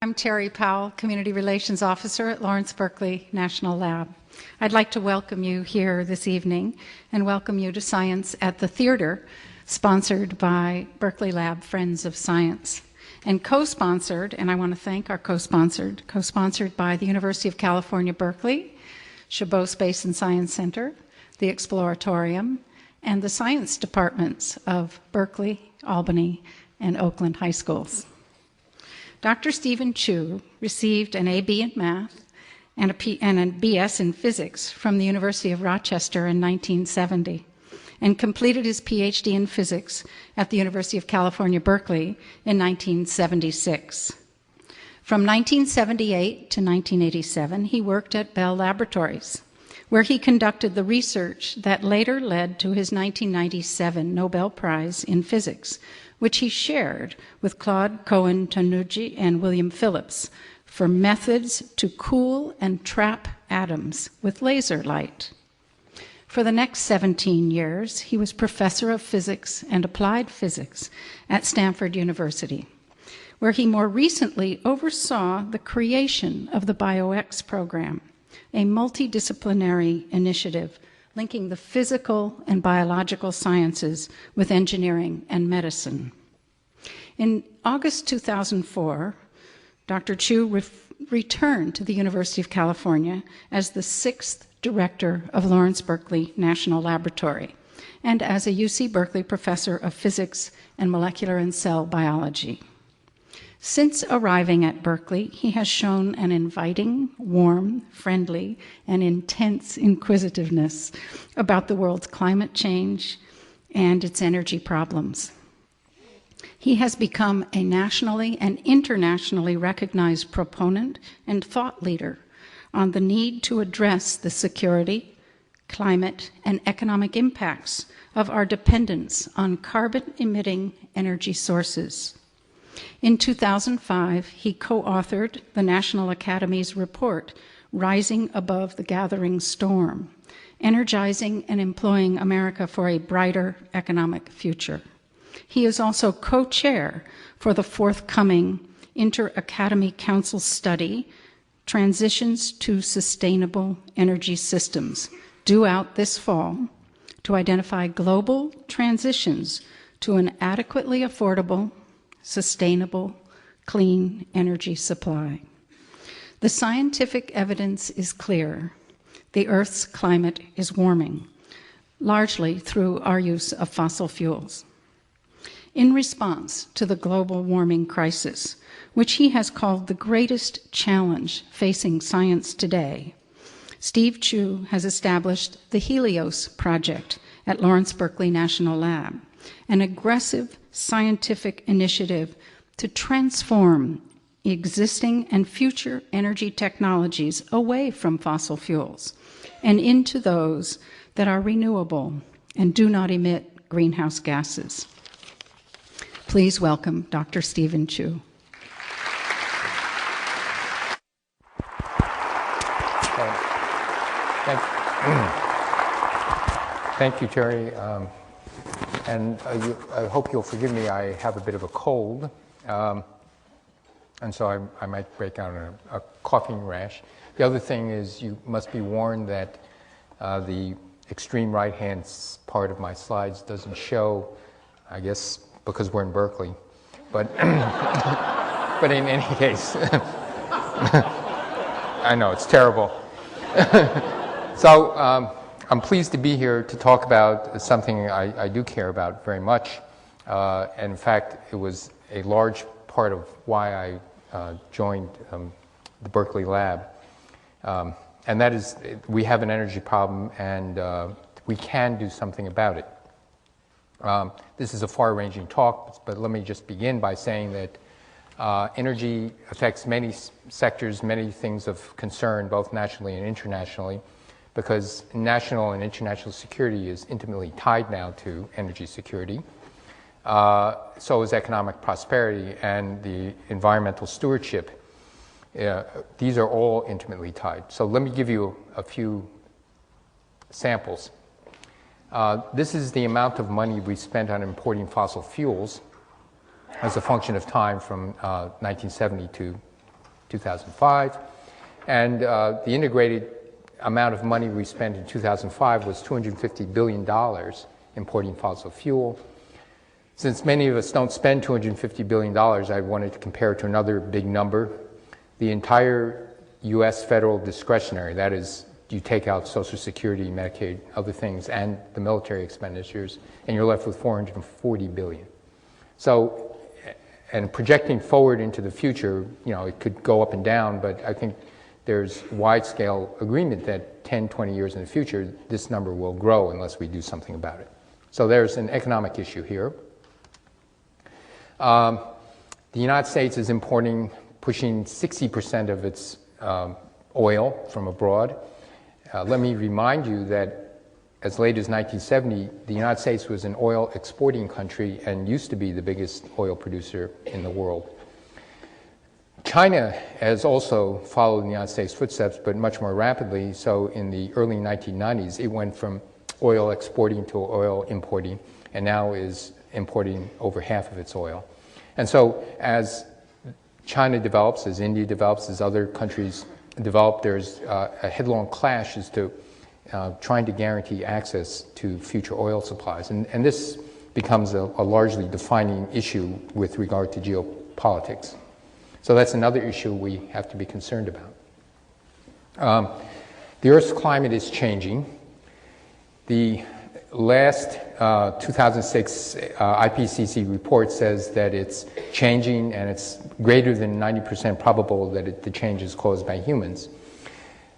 I'm Terry Powell, Community Relations Officer at Lawrence Berkeley National Lab. I'd like to welcome you here this evening and welcome you to Science at the Theater, sponsored by Berkeley Lab Friends of Science, and co-sponsored, and I want to thank our co-sponsored by the University of California, Berkeley, Chabot Space and Science Center, the Exploratorium, and the science departments of Berkeley, Albany, and Oakland high schools. Dr. Stephen Chu received an AB in math and a BS in physics from the University of Rochester in 1970 and completed his PhD in physics at the University of California, Berkeley in 1976. From 1978 to 1987, he worked at Bell Laboratories, where he conducted the research that later led to his 1997 Nobel Prize in Physics, which he shared with Claude Cohen-Tanuji and William Phillips for methods to cool and trap atoms with laser light. For the next 17 years, he was professor of physics and applied physics at Stanford University, where he more recently oversaw the creation of the BioX program, a multidisciplinary initiative linking the physical and biological sciences with engineering and medicine. In August 2004, Dr. Chu returned to the University of California as the 6th director of Lawrence Berkeley National Laboratory and as a UC Berkeley professor of physics and molecular and cell biology. Since arriving at Berkeley, he has shown an inviting, warm, friendly, and intense inquisitiveness about the world's climate change and its energy problems. He has become a nationally and internationally recognized proponent and thought leader on the need to address the security, climate, and economic impacts of our dependence on carbon-emitting energy sources. In 2005, he co-authored the National Academy's report, Rising Above the Gathering Storm, Energizing and Employing America for a Brighter Economic Future. He is also co-chair for the forthcoming Inter-Academy Council study, Transitions to Sustainable Energy Systems, due out this fall, to identify global transitions to an adequately affordable, sustainable, clean energy supply. The scientific evidence is clear. The Earth's climate is warming, largely through our use of fossil fuels. In response to the global warming crisis, which he has called the greatest challenge facing science today, Steve Chu has established the Helios Project at Lawrence Berkeley National Lab, an aggressive scientific initiative to transform existing and future energy technologies away from fossil fuels and into those that are renewable and do not emit greenhouse gases. Please welcome Dr. Stephen Chu. Thank you, Terry. I hope you'll forgive me, I have a bit of a cold, and so I might break out in a coughing rash. The other thing is you must be warned that the extreme right-hand part of my slides doesn't show, I guess, because we're in Berkeley. But, but in any case, I know, it's terrible. So I'm pleased to be here to talk about something I do care about very much. And in fact, it was a large part of why I joined the Berkeley Lab. And that is, we have an energy problem and we can do something about it. This is a far-ranging talk, but let me just begin by saying that energy affects many sectors, many things of concern, both nationally and internationally, because national and international security is intimately tied now to energy security. So is economic prosperity and the environmental stewardship. These are all intimately tied. So let me give you a few samples. This is the amount of money we spent on importing fossil fuels as a function of time from 1970 to 2005. And the integrated amount of money we spent in 2005 was $250 billion importing fossil fuel. Since many of us don't spend $250 billion, I wanted to compare it to another big number. The entire U.S. federal discretionary, that is, you take out Social Security, Medicaid, other things, and the military expenditures, and you're left with $440 billion. So, and projecting forward into the future, it could go up and down, but I think there's wide-scale agreement that 10, 20 years in the future, this number will grow unless we do something about it. So there's an economic issue here. The United States is importing, pushing 60% of its oil from abroad. Let me remind you that as late as 1970, the United States was an oil exporting country and used to be the biggest oil producer in the world. China has also followed in the United States' footsteps, but much more rapidly. So in the early 1990s, it went from oil exporting to oil importing, and now is importing over half of its oil. And so as China develops, as India develops, as other countries develop, there's a headlong clash as to trying to guarantee access to future oil supplies. And this becomes a largely defining issue with regard to geopolitics. So that's another issue we have to be concerned about. The Earth's climate is changing. The last 2006 IPCC report says that it's changing, and it's greater than 90% probable that the change is caused by humans.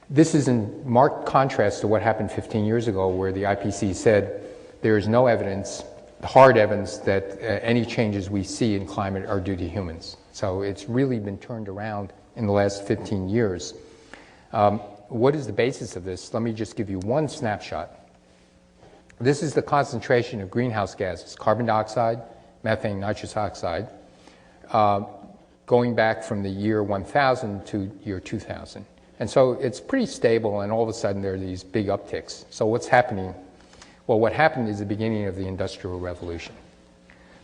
This is in marked contrast to what happened 15 years ago, where the IPCC said there is no evidence, hard evidence, that any changes we see in climate are due to humans. So it's really been turned around in the last 15 years. What is the basis of this? Let me just give you one snapshot. This is the concentration of greenhouse gases, carbon dioxide, methane, nitrous oxide, going back from the year 1000 to year 2000. And so it's pretty stable, and all of a sudden there are these big upticks. So what's happening? Well, what happened is the beginning of the Industrial Revolution.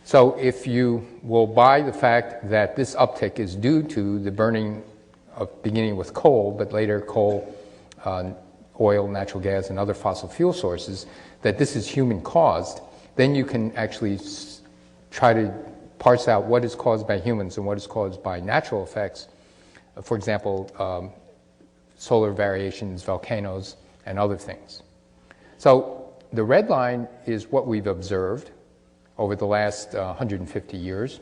So if you will buy the fact that this uptick is due to the burning of beginning with coal, but later coal, oil, natural gas, and other fossil fuel sources, that this is human-caused, then you can actually try to parse out what is caused by humans and what is caused by natural effects. For example, solar variations, volcanoes, and other things. So the red line is what we've observed over the last 150 years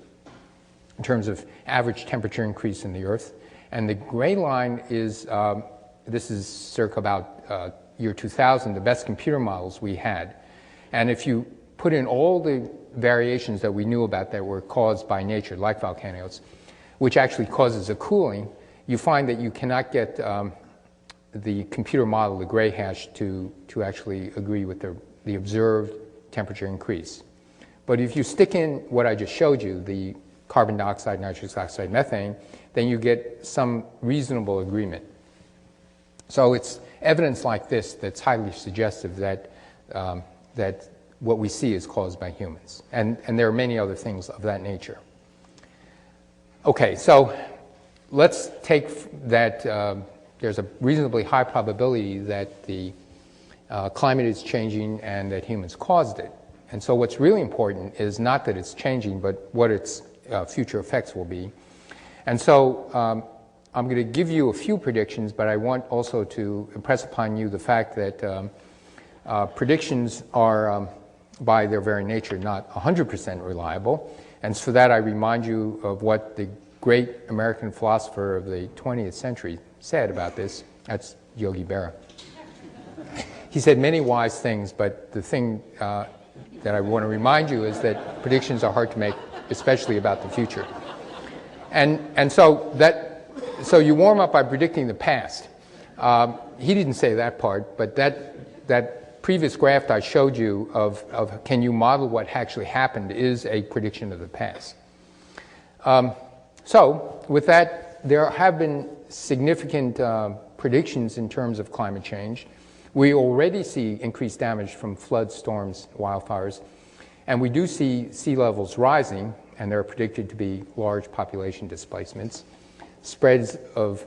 in terms of average temperature increase in the Earth. And the gray line is, this is circa about year 2000, the best computer models we had. And if you put in all the variations that we knew about that were caused by nature, like volcanoes, which actually causes a cooling, you find that you cannot get the computer model, the gray hash, to actually agree with the observed temperature increase. But if you stick in what I just showed you, the carbon dioxide, nitrous oxide, methane, then you get some reasonable agreement. So it's evidence like this that's highly suggestive that, that what we see is caused by humans. And there are many other things of that nature. Okay, so let's take that there's a reasonably high probability that the climate is changing and that humans caused it. And so what's really important is not that it's changing, but what its future effects will be. And so I'm going to give you a few predictions, but I want also to impress upon you the fact that predictions are, by their very nature, not 100% reliable. And for that, I remind you of what the great American philosopher of the 20th century said about this. That's Yogi Berra. He said many wise things, but the thing that I want to remind you is that predictions are hard to make, especially about the future. And so you warm up by predicting the past. He didn't say that part, but that previous graph I showed you of can you model what actually happened is a prediction of the past. So with that, there have been significant predictions in terms of climate change. We already see increased damage from floods, storms, wildfires, and we do see sea levels rising, and there are predicted to be large population displacements. spreads of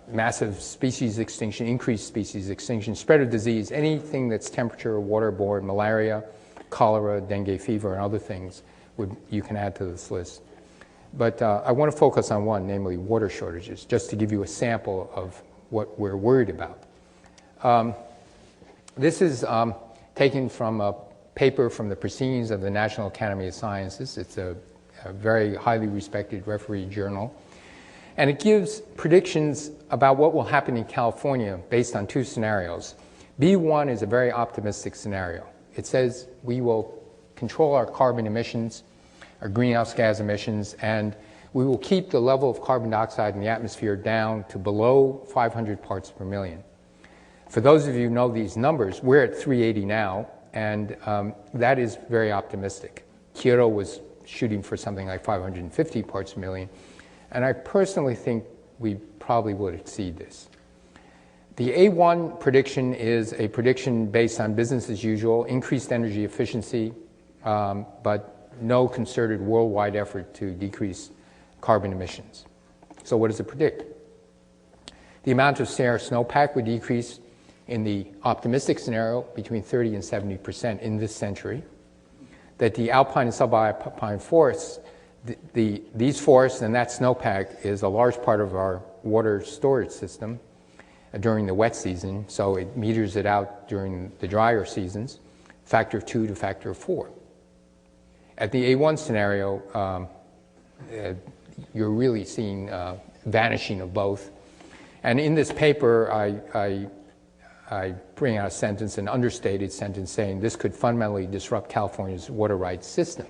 massive species extinction, increased species extinction, spread of disease, anything that's temperature or waterborne, malaria, cholera, dengue fever, and other things you can add to this list. But I want to focus on one, namely water shortages, just to give you a sample of what we're worried about. This is taken from a paper from the Proceedings of the National Academy of Sciences. It's a very highly respected referee journal. And it gives predictions about what will happen in California based on two scenarios. B1 is a very optimistic scenario. It says we will control our carbon emissions, our greenhouse gas emissions, and we will keep the level of carbon dioxide in the atmosphere down to below 500 parts per million. For those of you who know these numbers, we're at 380 now, and that is very optimistic. Kyoto was shooting for something like 550 parts per million, and I personally think we probably would exceed this. The A1 prediction is a prediction based on business as usual, increased energy efficiency, but no concerted worldwide effort to decrease carbon emissions. So what does it predict? The amount of Sahara snowpack would decrease in the optimistic scenario between 30 and 70% in this century. That the alpine and subalpine forests, these forests and that snowpack is a large part of our water storage system during the wet season, so it meters it out during the drier seasons, factor of 2 to factor of 4. At the A1 scenario, you're really seeing vanishing of both. And in this paper, I bring out a sentence, an understated sentence, saying this could fundamentally disrupt California's water rights system.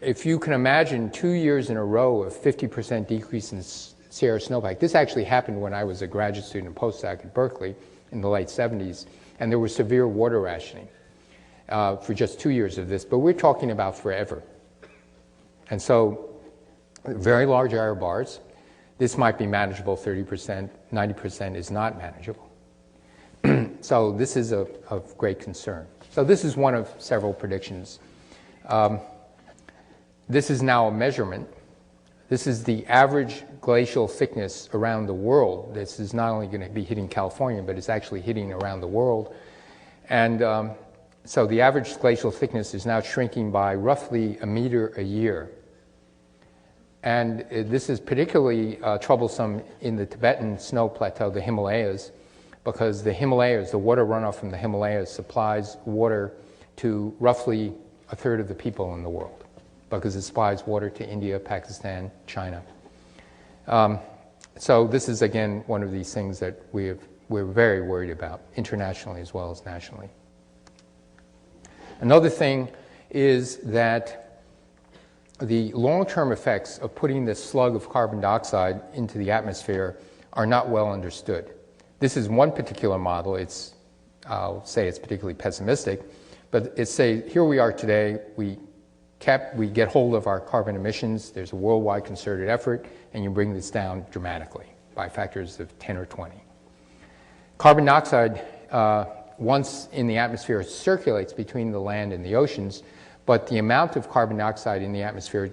If you can imagine 2 years in a row of 50% decrease in Sahara snowpack, this actually happened when I was a graduate student and postdoc at Berkeley in the late 70s, and there was severe water rationing for just 2 years of this, but we're talking about forever. And so, very large error bars. This might be manageable 30%, 90% is not manageable. So this is of great concern. So this is one of several predictions. This is now a measurement. This is the average glacial thickness around the world. This is not only going to be hitting California, but it's actually hitting around the world. And so the average glacial thickness is now shrinking by roughly a meter a year. And this is particularly troublesome in the Tibetan snow plateau, the Himalayas, because the Himalayas, the water runoff from the Himalayas supplies water to roughly a third of the people in the world, because it supplies water to India, Pakistan, China. So this is, again, one of these things that we're very worried about, internationally as well as nationally. Another thing is that the long-term effects of putting this slug of carbon dioxide into the atmosphere are not well understood. This is one particular model. I'll say it's particularly pessimistic, but it's say, here we are today, we get hold of our carbon emissions, there's a worldwide concerted effort, and you bring this down dramatically by factors of 10 or 20. Carbon dioxide, once in the atmosphere, circulates between the land and the oceans, but the amount of carbon dioxide in the atmosphere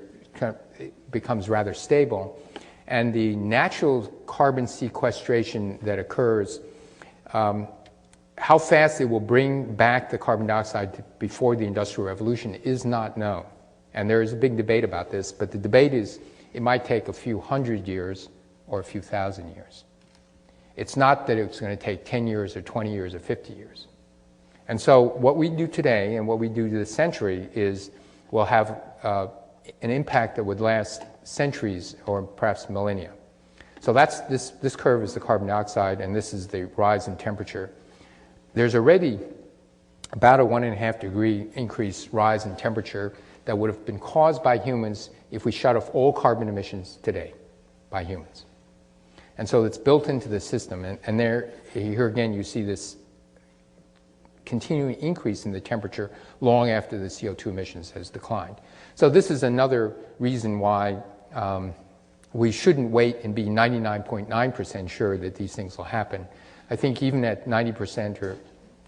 becomes rather stable, and the natural carbon sequestration that occurs, how fast it will bring back the carbon dioxide before the Industrial Revolution is not known. And there is a big debate about this, but the debate is it might take a few hundred years or a few thousand years. It's not that it's going to take 10 years or 20 years or 50 years. And so what we do today and what we do this century is we'll have an impact that would last centuries or perhaps millennia. So that's this curve is the carbon dioxide, and this is the rise in temperature. There's already about a 1.5 degree increase rise in temperature that would have been caused by humans if we shut off all carbon emissions today by humans. And so it's built into the system. And here again you see this continuing increase in the temperature long after the CO2 emissions has declined. So this is another reason why we shouldn't wait and be 99.9% sure that these things will happen. I think even at 90% or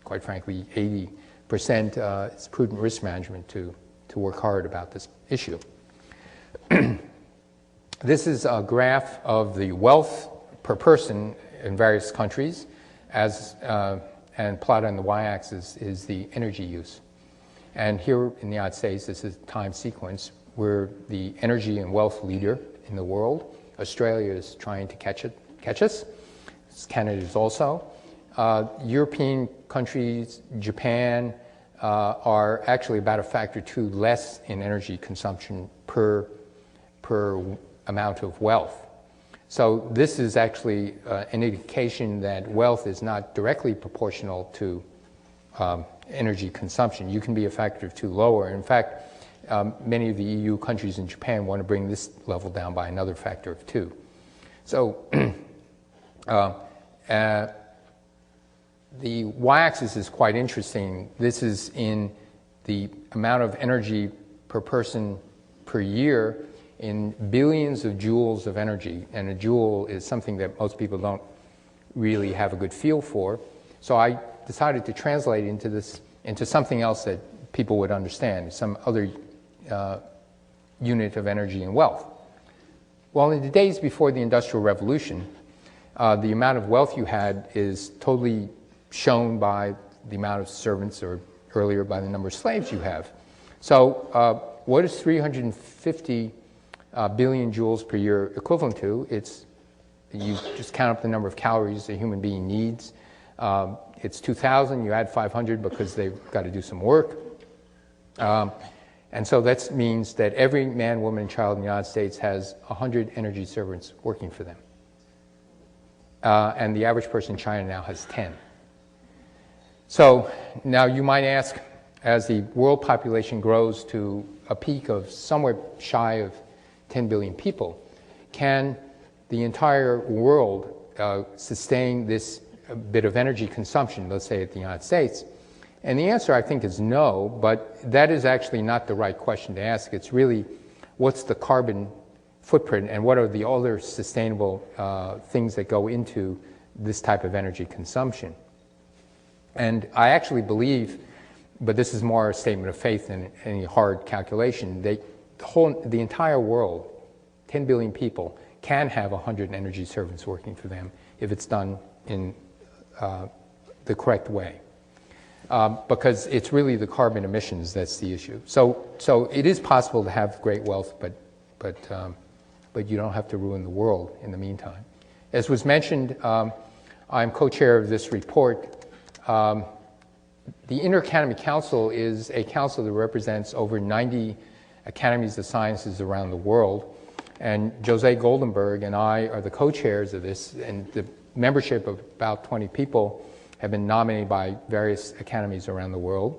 quite frankly 80%, it's prudent risk management to work hard about this issue. This is a graph of the wealth per person in various countries, and plotted on the y-axis is the energy use. And here in the United States, this is time sequence. We're the energy and wealth leader in the world. Australia is trying to catch us. Canada is also. European countries, Japan, are actually about a factor 2 less in energy consumption per amount of wealth. So this is actually an indication that wealth is not directly proportional to energy consumption. You can be a factor of 2 lower. In fact, many of the EU countries and Japan want to bring this level down by another factor of 2. So the y-axis is quite interesting. This is in the amount of energy per person per year in billions of joules of energy. And a joule is something that most people don't really have a good feel for. So I decided to translate into something else that people would understand, some other unit of energy and wealth. Well, in the days before the Industrial Revolution, the amount of wealth you had is totally shown by the amount of servants, or earlier by the number of slaves you have. So what is 350 billion joules per year equivalent to? You just count up the number of calories a human being needs. It's 2,000, you add 500 because they've got to do some work. And so that means that every man, woman, and child in the United States has 100 energy servants working for them. And the average person in China now has 10. So now you might ask, as the world population grows to a peak of somewhere shy of 10 billion people, can the entire world sustain this bit of energy consumption, let's say, at the United States? And the answer, I think, is no, but that is actually not the right question to ask. It's really, what's the carbon footprint and what are the other sustainable things that go into this type of energy consumption? And I actually believe, but this is more a statement of faith than any hard calculation, the entire world, 10 billion people, can have 100 energy servants working for them if it's done in the correct way. Because it's really the carbon emissions that's the issue. So it is possible to have great wealth, but you don't have to ruin the world in the meantime. As was mentioned, I'm co-chair of this report. The Inter-Academy Council is a council that represents over 90 academies of sciences around the world. And Jose Goldenberg and I are the co-chairs of this, and the membership of about 20 people have been nominated by various academies around the world.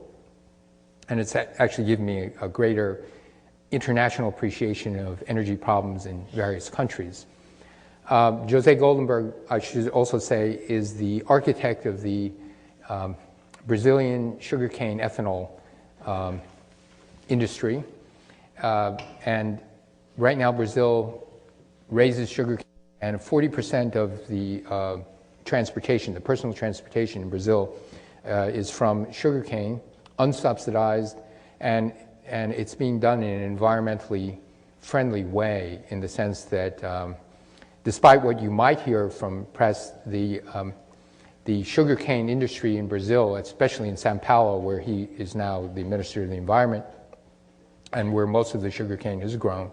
And it's actually given me a greater international appreciation of energy problems in various countries. Jose Goldenberg, I should also say, is the architect of the Brazilian sugarcane ethanol industry. And right now Brazil raises sugarcane, and 40% of the transportation, the personal transportation in Brazil, is from sugarcane, unsubsidized, and it's being done in an environmentally friendly way, in the sense that despite what you might hear from press, the sugarcane industry in Brazil, especially in Sao Paulo, where he is now the Minister of the Environment, and where most of the sugarcane is grown,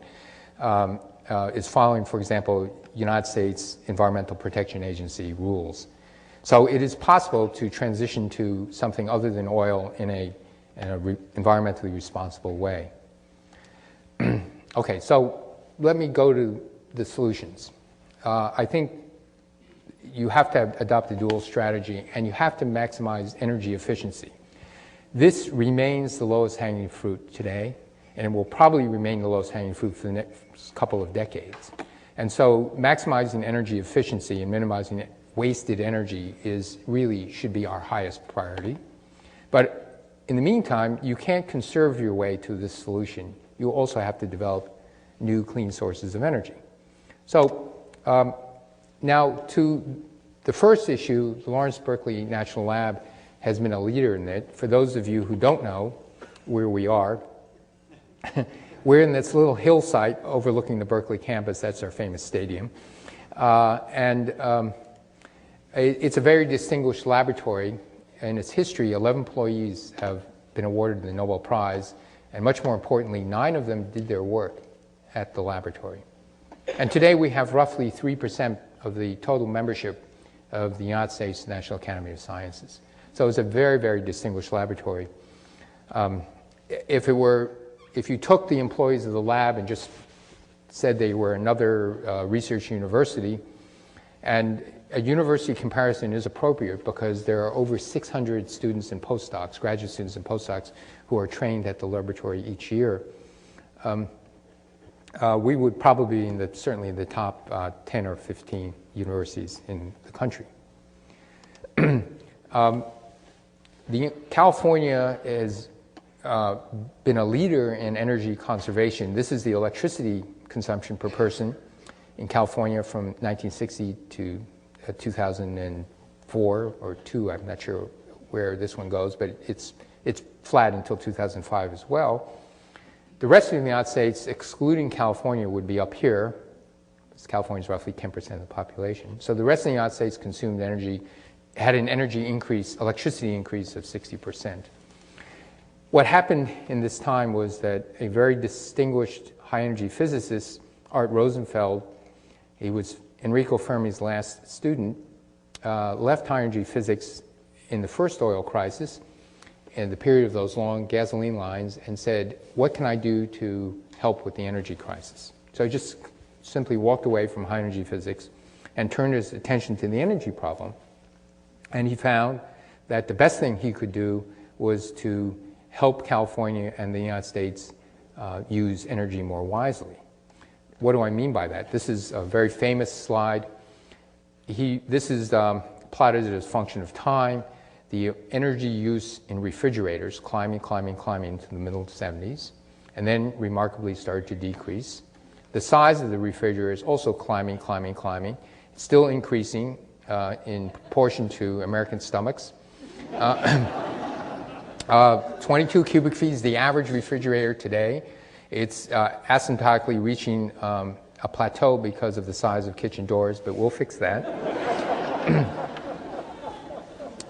is following, for example, United States Environmental Protection Agency rules. So it is possible to transition to something other than oil in a environmentally responsible way. Okay, so let me go to the solutions. I think you have to adopt a dual strategy, and you have to maximize energy efficiency. This remains the lowest hanging fruit today, and it will probably remain the lowest hanging fruit for the next couple of decades. And so maximizing energy efficiency and minimizing wasted energy should be our highest priority. But in the meantime, you can't conserve your way to this solution. You also have to develop new clean sources of energy. So now to the first issue, the Lawrence Berkeley National Lab has been a leader in it. For those of you who don't know where we are, We're in this little hillside overlooking the Berkeley campus. That's our famous stadium. It's a very distinguished laboratory. In its history, 11 employees have been awarded the Nobel Prize, and much more importantly, 9 of them did their work at the laboratory. And today we have roughly 3% of the total membership of the United States National Academy of Sciences. So it's a very, very distinguished laboratory. If you took the employees of the lab and just said they were another research university, and a university comparison is appropriate because there are over 600 students and postdocs, graduate students and postdocs, who are trained at the laboratory each year. We would probably be certainly in the top 10 or 15 universities in the country. California has been a leader in energy conservation. This is the electricity consumption per person in California from 1960 to 2004 or 2. I'm not sure where this one goes, but it's flat until 2005 as well. The rest of the United States, excluding California, would be up here, because California is roughly 10% of the population. So the rest of the United States consumed energy, had an energy increase, electricity increase of 60%. What happened in this time was that a very distinguished high-energy physicist, Art Rosenfeld, he was Enrico Fermi's last student, left high-energy physics in the first oil crisis, in the period of those long gasoline lines, and said, what can I do to help with the energy crisis? So he just simply walked away from high-energy physics and turned his attention to the energy problem. And he found that the best thing he could do was to help California and the United States use energy more wisely. What do I mean by that? This is a very famous slide. This is plotted as a function of time. The energy use in refrigerators climbing into the middle 70s, and then remarkably started to decrease. The size of the refrigerators also climbing, still increasing in proportion to American stomachs. 22 cubic feet is the average refrigerator today. It's asymptotically reaching a plateau because of the size of kitchen doors, but we'll fix that.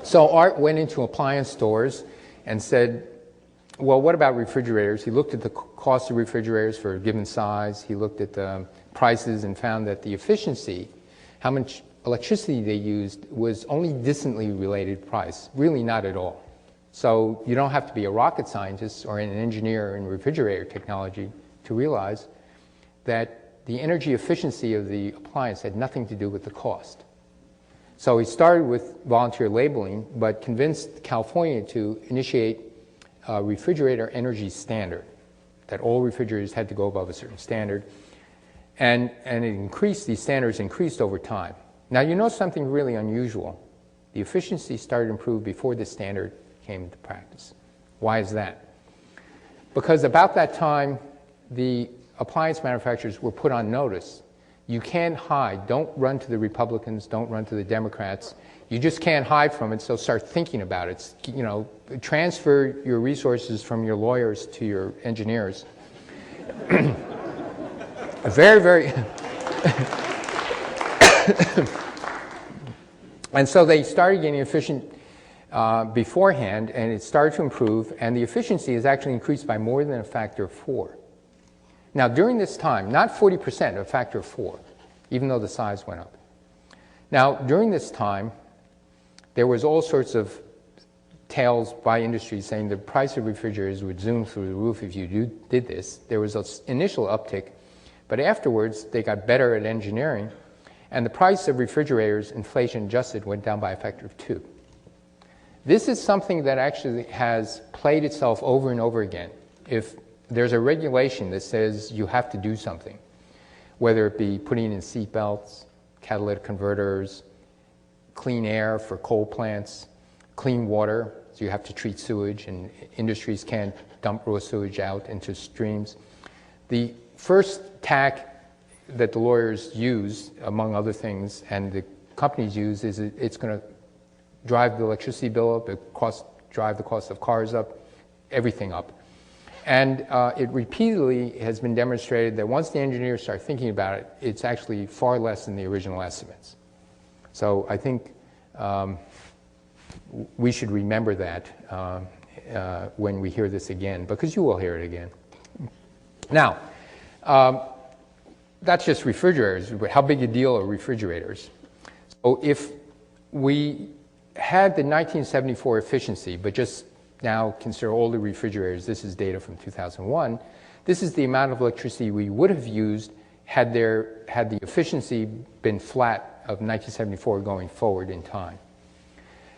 So Art went into appliance stores and said, well, what about refrigerators? He looked at the cost of refrigerators for a given size. He looked at the prices and found that the efficiency, how much electricity they used, was only distantly related to price, really not at all. So you don't have to be a rocket scientist or an engineer in refrigerator technology to realize that the energy efficiency of the appliance had nothing to do with the cost. So he started with volunteer labeling, but convinced California to initiate a refrigerator energy standard, that all refrigerators had to go above a certain standard. And these standards increased over time. Now you know something really unusual. The efficiency started to improve before the standard came into practice. Why is that? Because about that time, the appliance manufacturers were put on notice. You can't hide. Don't run to the Republicans. Don't run to the Democrats. You just can't hide from it, so start thinking about it. You know, transfer your resources from your lawyers to your engineers. Very And so they started getting efficient beforehand, and it started to improve, and the efficiency has actually increased by more than a factor of 4. Now, during this time, not 40%, a factor of 4, even though the size went up. Now, during this time, there was all sorts of tales by industry saying the price of refrigerators would zoom through the roof if you did this. There was an initial uptick, but afterwards they got better at engineering, and the price of refrigerators, inflation adjusted, went down by a factor of 2. This is something that actually has played itself over and over again. If there's a regulation that says you have to do something, whether it be putting in seat belts, catalytic converters, clean air for coal plants, clean water, so you have to treat sewage, and industries can't dump raw sewage out into streams. The first tack that the lawyers use, among other things, and the companies use, is it's going to drive the electricity bill up, drive the cost of cars up, everything up. And it repeatedly has been demonstrated that once the engineers start thinking about it, it's actually far less than the original estimates. So I think we should remember that when we hear this again, because you will hear it again. Now, that's just refrigerators, but how big a deal are refrigerators? So if we had the 1974 efficiency, but just now consider all the refrigerators, this is data from 2001, this is the amount of electricity we would have used had the efficiency been flat of 1974 going forward in time.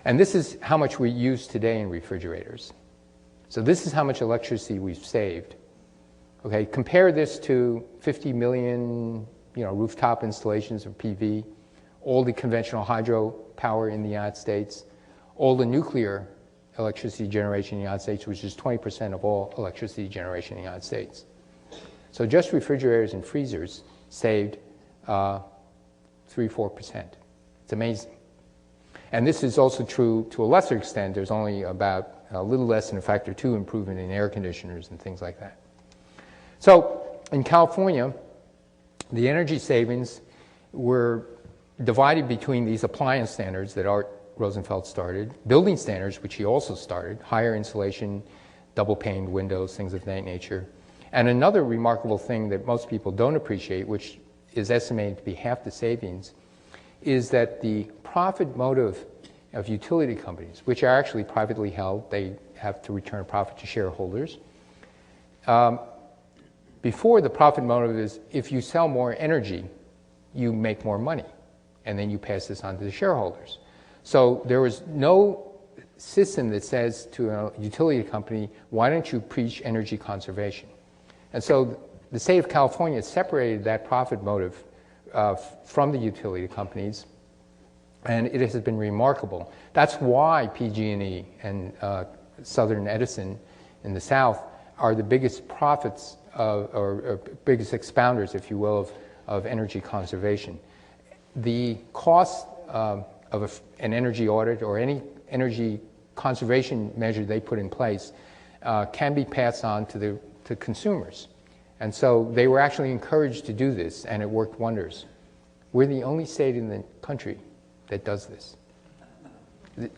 And this is how much we use today in refrigerators. So this is how much electricity we've saved. Okay, compare this to 50 million rooftop installations of PV, all the conventional hydro power in the United States, all the nuclear electricity generation in the United States, which is 20% of all electricity generation in the United States. So just refrigerators and freezers saved 3-4%. It's amazing. And this is also true to a lesser extent. There's only about a little less than a factor 2 improvement in air conditioners and things like that. So in California, the energy savings were divided between these appliance standards that Art Rosenfeld started, building standards, which he also started, higher insulation, double-paned windows, things of that nature. And another remarkable thing that most people don't appreciate, which is estimated to be half the savings, is that the profit motive of utility companies, which are actually privately held, they have to return a profit to shareholders. Before, the profit motive is if you sell more energy, you make more money, and then you pass this on to the shareholders. So there was no system that says to a utility company, why don't you preach energy conservation? And so the state of California separated that profit motive from the utility companies, and it has been remarkable. That's why PG&E and Southern Edison in the South are the biggest profits or biggest expounders, if you will, of energy conservation. The cost of an energy audit or any energy conservation measure they put in place can be passed on to consumers. And so they were actually encouraged to do this, and it worked wonders. We're the only state in the country that does this.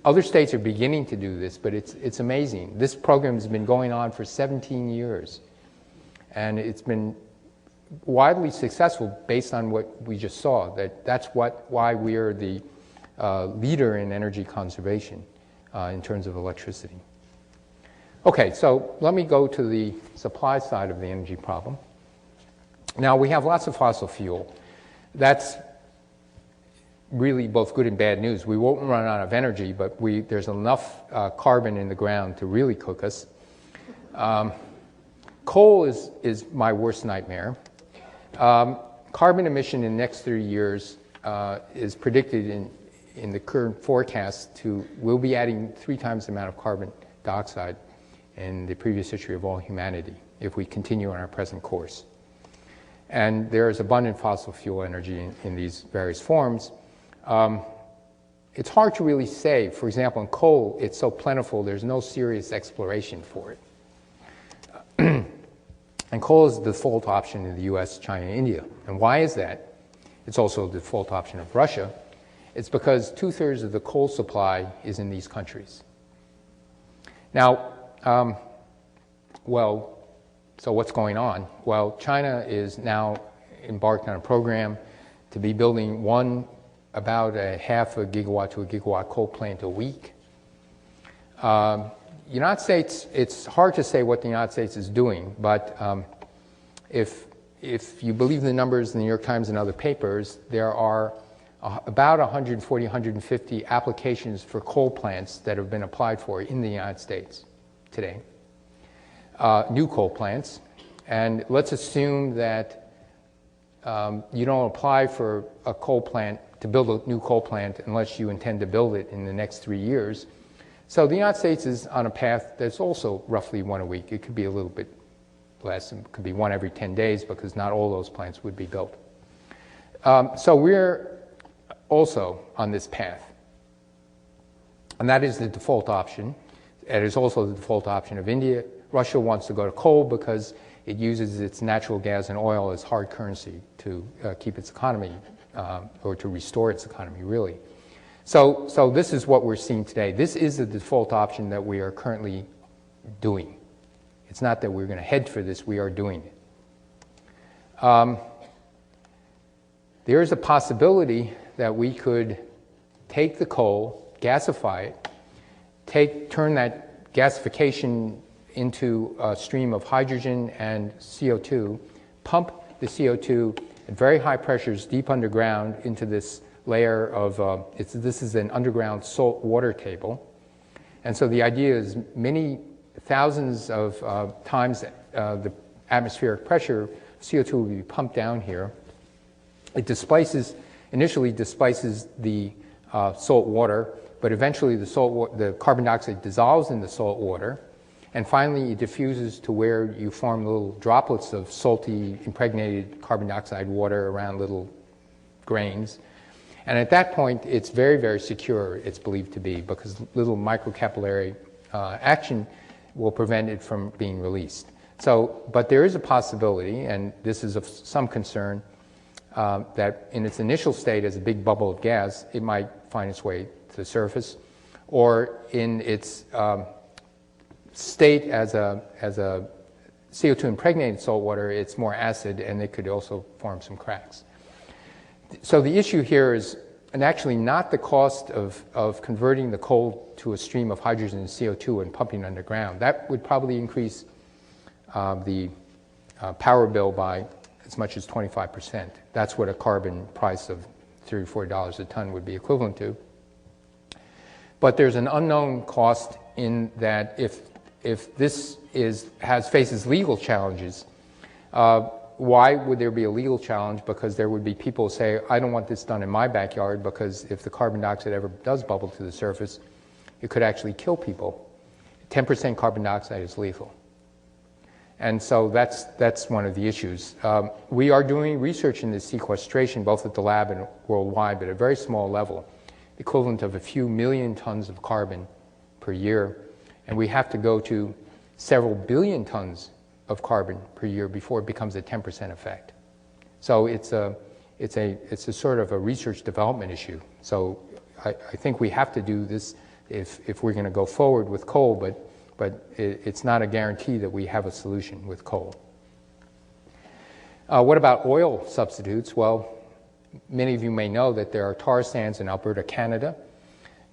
Other states are beginning to do this, but it's amazing. This program has been going on for 17 years, and it's been widely successful based on what we just saw. That's why we are the leader in energy conservation in terms of electricity. Okay, so let me go to the supply side of the energy problem. Now, we have lots of fossil fuel. That's really both good and bad news. We won't run out of energy, but there's enough carbon in the ground to really cook us. Coal is my worst nightmare. Carbon emission in the next 30 years is predicted in the current forecast we'll be adding 3 times the amount of carbon dioxide in the previous history of all humanity if we continue on our present course. And there is abundant fossil fuel energy in these various forms. It's hard to really say. For example, in coal, it's so plentiful, there's no serious exploration for it. And coal is the default option in the US, China, and India. And why is that? It's also the default option of Russia. It's because 2/3 of the coal supply is in these countries. Now, so what's going on? Well, China is now embarked on a program to be building about a half a gigawatt to a gigawatt coal plant a week. United States, it's hard to say what the United States is doing, but if you believe the numbers in the New York Times and other papers, there are about 140, 150 applications for coal plants that have been applied for in the United States today. New coal plants. And let's assume that you don't apply for a coal plant to build a new coal plant unless you intend to build it in the next 3 years. So the United States is on a path that's also roughly 1 a week. It could be a little bit less. It could be 1 every 10 days because not all those plants would be built. So we're also on this path. And that is the default option. It is also the default option of India, Russia wants to go to coal because it uses its natural gas and oil as hard currency to keep its economy, or to restore its economy, really. So this is what we're seeing today. This is the default option that we are currently doing. It's not that we're going to head for this, we are doing it. There is a possibility that we could take the coal, gasify it, turn that gasification into a stream of hydrogen and CO2, pump the CO2 at very high pressures deep underground into this layer of, this is an underground salt water table. And so the idea is many thousands of times the atmospheric pressure, CO2 will be pumped down here. It initially displaces the salt water, but eventually the carbon dioxide dissolves in the salt water, and finally it diffuses to where you form little droplets of salty, impregnated carbon dioxide water around little grains. And at that point, it's very, very secure, it's believed to be, because little microcapillary action will prevent it from being released. But there is a possibility, and this is of some concern, that in its initial state as a big bubble of gas, it might find its way to the surface, or in its state as a CO2 impregnated salt water, it's more acid, and it could also form some cracks. So the issue here is, and actually not the cost of converting the coal to a stream of hydrogen and CO2 and pumping it underground. That would probably increase the power bill by as much as 25%. That's what a carbon price of $3 or $4 a ton would be equivalent to. But there's an unknown cost in that if this faces legal challenges, why would there be a legal challenge? Because there would be people who say, I don't want this done in my backyard, because if the carbon dioxide ever does bubble to the surface, it could actually kill people. 10% carbon dioxide is lethal. And so that's one of the issues. We are doing research in this sequestration, both at the lab and worldwide, but at a very small level, equivalent of a few million tons of carbon per year. And we have to go to several billion tons of carbon per year before it becomes a 10% effect. So it's a sort of a research development issue. So I think we have to do this if we're going to go forward with coal, but it's not a guarantee that we have a solution with coal. What about oil substitutes? Well, many of you may know that there are tar sands in Alberta, Canada,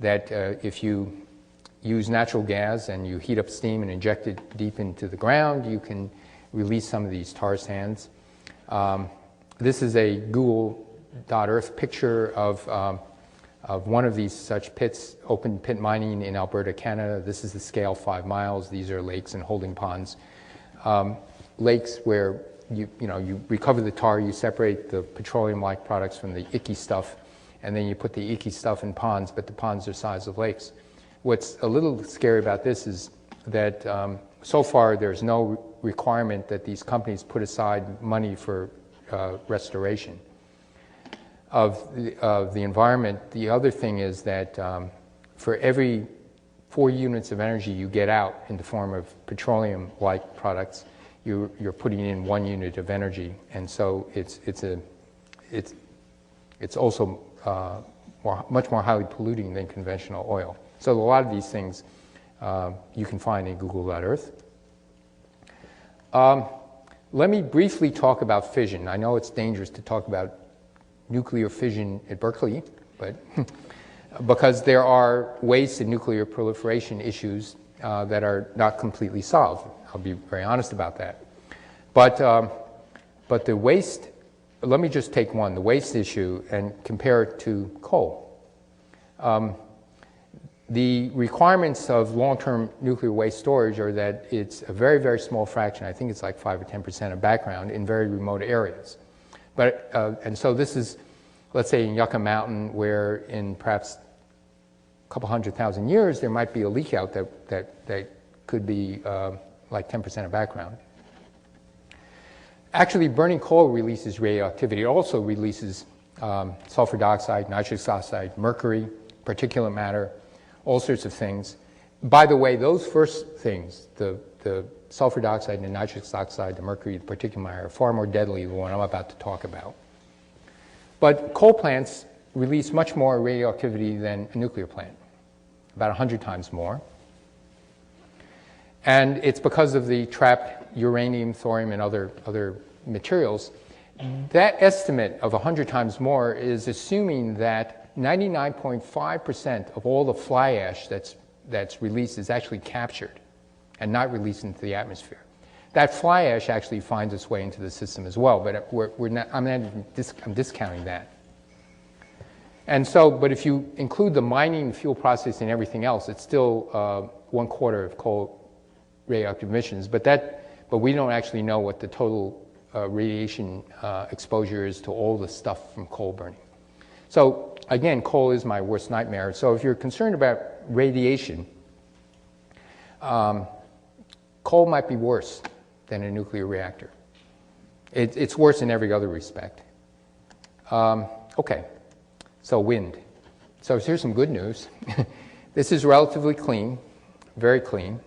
that if you use natural gas and you heat up steam and inject it deep into the ground, you can release some of these tar sands. This is a Google.Earth picture of one of these such pits, open pit mining in Alberta, Canada. This is the scale 5 miles. These are lakes and holding ponds. Lakes where you recover the tar, you separate the petroleum-like products from the icky stuff, and then you put the icky stuff in ponds, but the ponds are the size of lakes. What's a little scary about this is that so far there's no requirement that these companies put aside money for restoration of the environment. The other thing is that for every 4 units of energy you get out in the form of petroleum-like products, you're putting in 1 unit of energy, and so it's also much more highly polluting than conventional oil. So a lot of these things you can find in Google.Earth. Let me briefly talk about fission. I know it's dangerous to talk about nuclear fission at Berkeley, but because there are waste and nuclear proliferation issues that are not completely solved. I'll be very honest about that. But the waste, let me just take one, the waste issue, and compare it to coal. The requirements of long-term nuclear waste storage are that it's a very, very small fraction, I think it's like 5 or 10% of background in very remote areas. But, and so this is, let's say in Yucca Mountain, where in perhaps a couple 100,000 years, there might be a leak out that could be like 10% of background. Actually, burning coal releases radioactivity. It also releases sulfur dioxide, nitrous oxide, mercury, particulate matter, all sorts of things. By the way, those first things, the the sulfur dioxide, the nitrous oxide, the mercury, the particulate matter are far more deadly than what I'm about to talk about. But coal plants release much more radioactivity than a nuclear plant, about 100 times more. And it's because of the trapped uranium, thorium, and other materials. That estimate of 100 times more is assuming that 99.5% of all the fly ash that's released is actually captured and not released into the atmosphere. That fly ash actually finds its way into the system as well, but I'm discounting that. And so, but if you include the mining, fuel processing, and everything else, it's still 1/4 of coal radioactive emissions, but we don't actually know what the total radiation exposure is to all the stuff from coal burning. So again, coal is my worst nightmare. So if you're concerned about radiation, coal might be worse than a nuclear reactor. It's worse in every other respect. Okay, so wind. So here's some good news. This is relatively clean, very clean,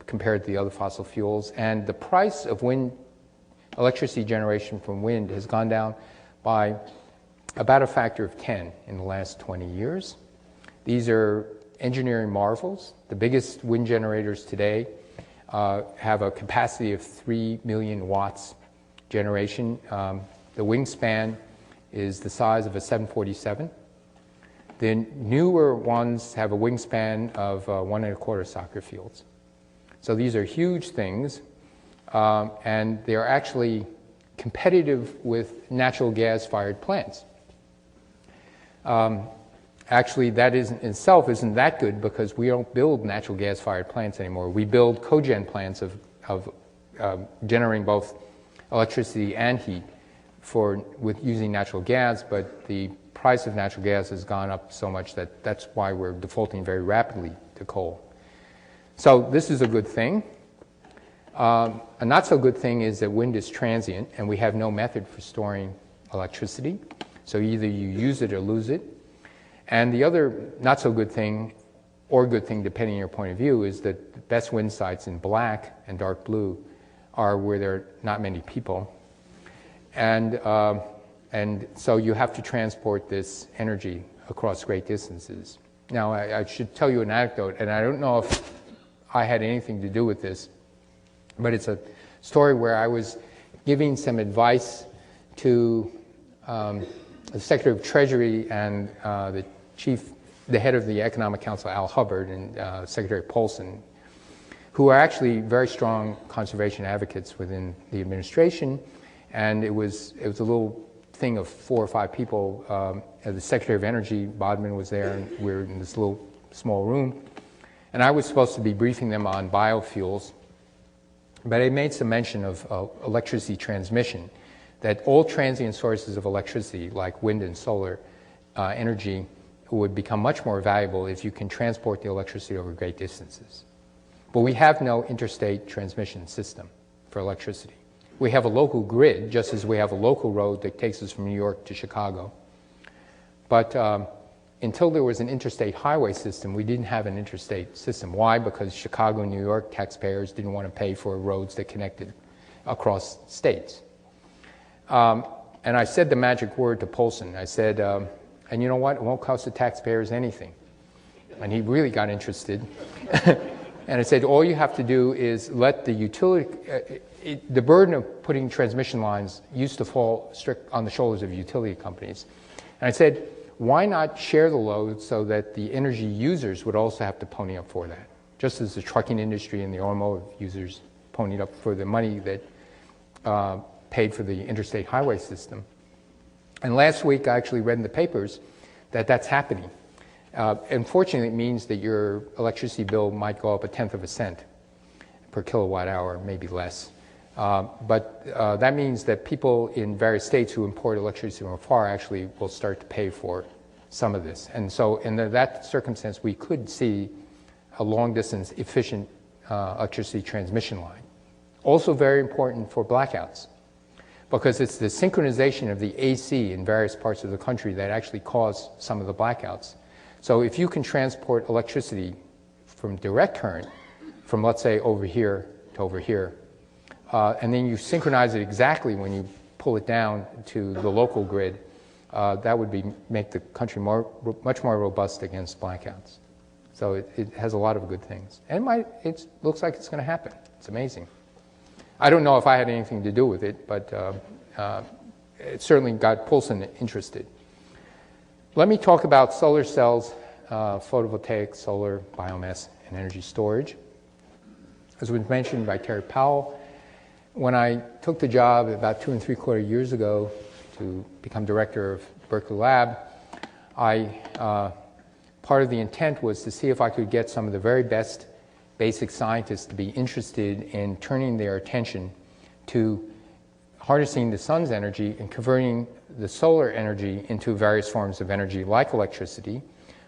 compared to the other fossil fuels, and the price of electricity generation from wind has gone down by about a factor of 10 in the last 20 years. These are engineering marvels. The biggest wind generators today have a capacity of 3 million watts generation. The wingspan is the size of a 747. The newer ones have a wingspan of 1 1/4 soccer fields. So these are huge things, and they're actually competitive with natural gas-fired plants. Actually, that in itself isn't that good because we don't build natural gas-fired plants anymore. We build cogen plants of generating both electricity and heat with using natural gas, but the price of natural gas has gone up so much that's why we're defaulting very rapidly to coal. So this is a good thing. A not so good thing is that wind is transient and we have no method for storing electricity. So either you use it or lose it. And the other not so good thing, or good thing depending on your point of view, is that the best wind sites in black and dark blue are where there are not many people. And so you have to transport this energy across great distances. Now, I should tell you an anecdote, and I don't know if I had anything to do with this, but it's a story where I was giving some advice to the Secretary of Treasury and the head of the Economic Council, Al Hubbard, and Secretary Paulson, who are actually very strong conservation advocates within the administration. And it was a little thing of 4 or 5 people. The Secretary of Energy, Bodman, was there, and we were in this little small room. And I was supposed to be briefing them on biofuels, but I made some mention of electricity transmission, that all transient sources of electricity, like wind and solar energy, would become much more valuable if you can transport the electricity over great distances. But we have no interstate transmission system for electricity. We have a local grid, just as we have a local road that takes us from New York to Chicago. But until there was an interstate highway system, we didn't have an interstate system. Why? Because Chicago and New York taxpayers didn't want to pay for roads that connected across states. And I said the magic word to Paulson. I said, and you know what? It won't cost the taxpayers anything. And he really got interested. And I said, all you have to do is let the utility, the burden of putting transmission lines used to fall strict on the shoulders of utility companies. And I said, why not share the load so that the energy users would also have to pony up for that? Just as the trucking industry and the automotive users ponied up for the money that paid for the interstate highway system. And last week I actually read in the papers that that's happening. Unfortunately, it means that your electricity bill might go up 1/10 of a cent per kilowatt hour, maybe less. But that means that people in various states who import electricity from afar actually will start to pay for some of this. And so in that circumstance, we could see a long-distance efficient electricity transmission line. Also very important for blackouts, because it's the synchronization of the AC in various parts of the country that actually cause some of the blackouts. So if you can transport electricity from direct current from, let's say, over here to over here. And then you synchronize it exactly when you pull it down to the local grid. That would make the country much more robust against blackouts. So it has a lot of good things. And it looks like it's going to happen. It's amazing. I don't know if I had anything to do with it, but it certainly got Poulsen interested. Let me talk about solar cells, photovoltaic, solar, biomass, and energy storage. As was mentioned by Terry Powell, when I took the job about 2 3/4 years ago to become director of Berkeley Lab, part of the intent was to see if I could get some of the very best basic scientists to be interested in turning their attention to harnessing the sun's energy and converting the solar energy into various forms of energy like electricity.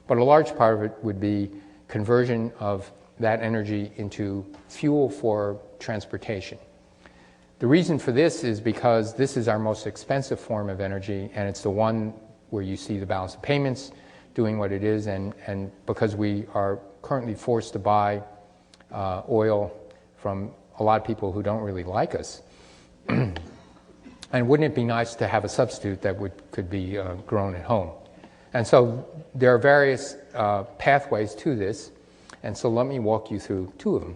But a large part of it would be conversion of that energy into fuel for transportation. The reason for this is because this is our most expensive form of energy, and it's the one where you see the balance of payments doing what it is, and because we are currently forced to buy oil from a lot of people who don't really like us. And wouldn't it be nice to have a substitute that could be grown at home? And so there are various pathways to this, and so let me walk you through 2 of them.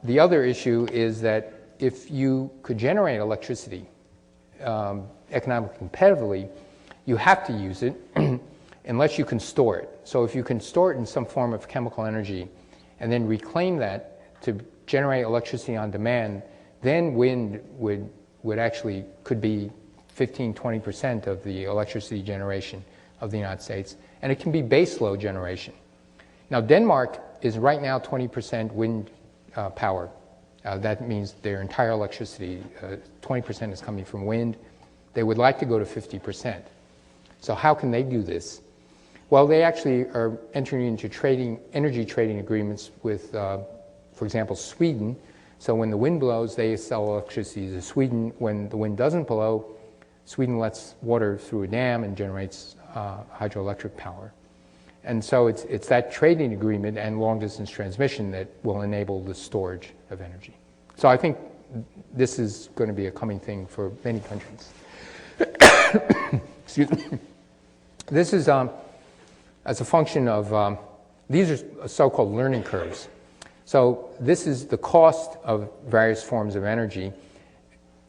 The other issue is that if you could generate electricity economically competitively, you have to use it unless you can store it. So if you can store it in some form of chemical energy and then reclaim that to generate electricity on demand, then wind could be 15–20% of the electricity generation of the United States, and it can be base load generation. Now, Denmark is right now 20% wind power. That means their entire electricity, 20% is coming from wind. They would like to go to 50%. So how can they do this? Well, they actually are entering into energy trading agreements with, for example, Sweden. So when the wind blows, they sell electricity to Sweden. When the wind doesn't blow, Sweden lets water through a dam and generates hydroelectric power. And so it's that trading agreement and long-distance transmission that will enable the storage of energy. So I think this is going to be a coming thing for many countries. Excuse me. This is as a function of, these are so-called learning curves. So this is the cost of various forms of energy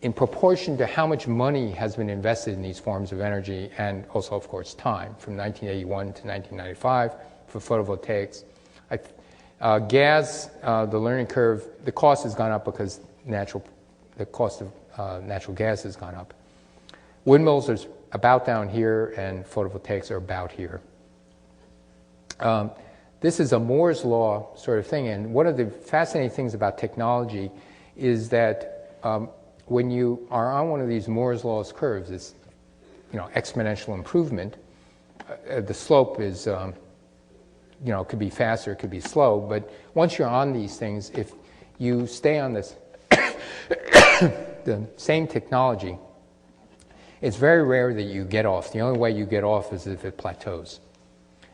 in proportion to how much money has been invested in these forms of energy, and also, of course, time, from 1981 to 1995 for photovoltaics. Gas, the learning curve, the cost has gone up because the cost of natural gas has gone up. Windmills are about down here, and photovoltaics are about here. This is a Moore's law sort of thing, and one of the fascinating things about technology is that when you are on one of these Moore's laws curves, it's exponential improvement. The slope is it could be faster, it could be slow, but once you're on these things, if you stay on this the same technology, it's very rare that you get off. The only way you get off is if it plateaus.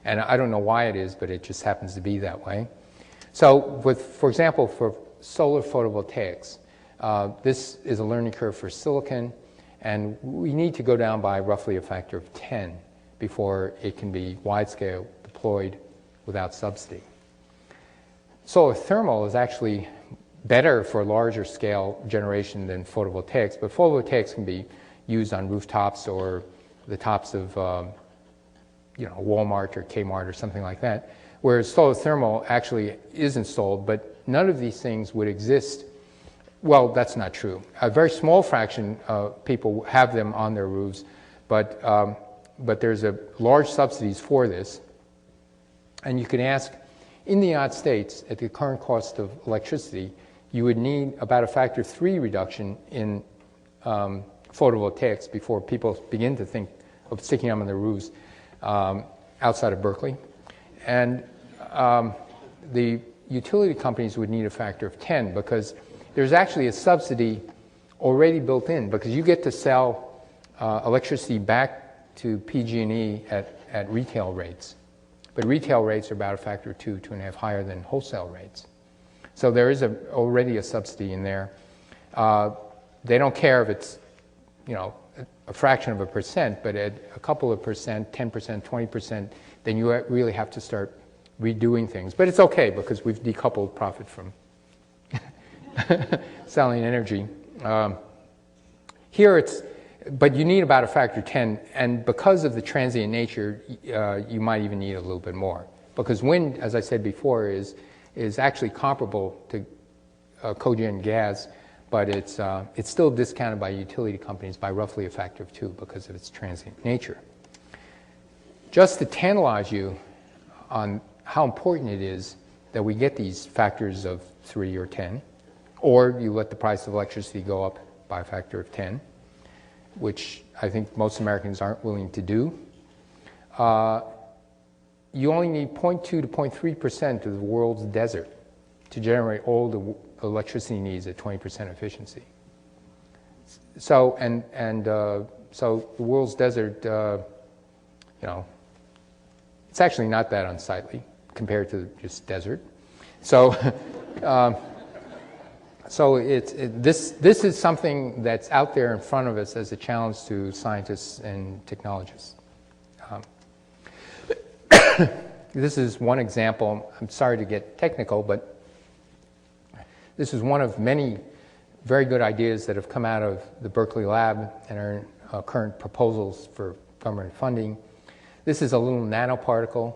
And I don't know why it is, but it just happens to be that way. So for example, for solar photovoltaics, this is a learning curve for silicon, and we need to go down by roughly a factor of 10 before it can be wide-scale deployed without subsidy. Solar thermal is actually better for larger scale generation than photovoltaics, but photovoltaics can be used on rooftops or the tops of Walmart or Kmart or something like that, whereas solar thermal actually is installed, but none of these things would exist. Well, that's not true. A very small fraction of people have them on their roofs, but there's large subsidies for this. And you can ask, in the United States, at the current cost of electricity, you would need about a factor of 3 reduction in photovoltaics before people begin to think of sticking them on their roofs outside of Berkeley. And the utility companies would need a factor of 10 because there's actually a subsidy already built in, because you get to sell electricity back to PG&E at retail rates. But retail rates are about a factor of 2, 2.5 higher than wholesale rates. So there is already a subsidy in there. They don't care if it's, a fraction of a percent, but at a couple of percent, 10%, 20%, then you really have to start redoing things. But it's okay because we've decoupled profit from selling energy. Here but you need about a factor 10, and because of the transient nature, you might even need a little bit more. Because wind, as I said before, is actually comparable to cogen gas, but it's still discounted by utility companies by roughly a factor of 2 because of its transient nature. Just to tantalize you on how important it is that we get these factors of 3 or 10, or you let the price of electricity go up by a factor of 10, which I think most Americans aren't willing to do. You only need 0.2 to 0.3% of the world's desert to generate all the electricity needs at 20% efficiency. So, so the world's desert, it's actually not that unsightly compared to just desert. So, this is something that's out there in front of us as a challenge to scientists and technologists. This is one example. I'm sorry to get technical, but this is one of many very good ideas that have come out of the Berkeley lab and are current proposals for government funding. This is a little nanoparticle.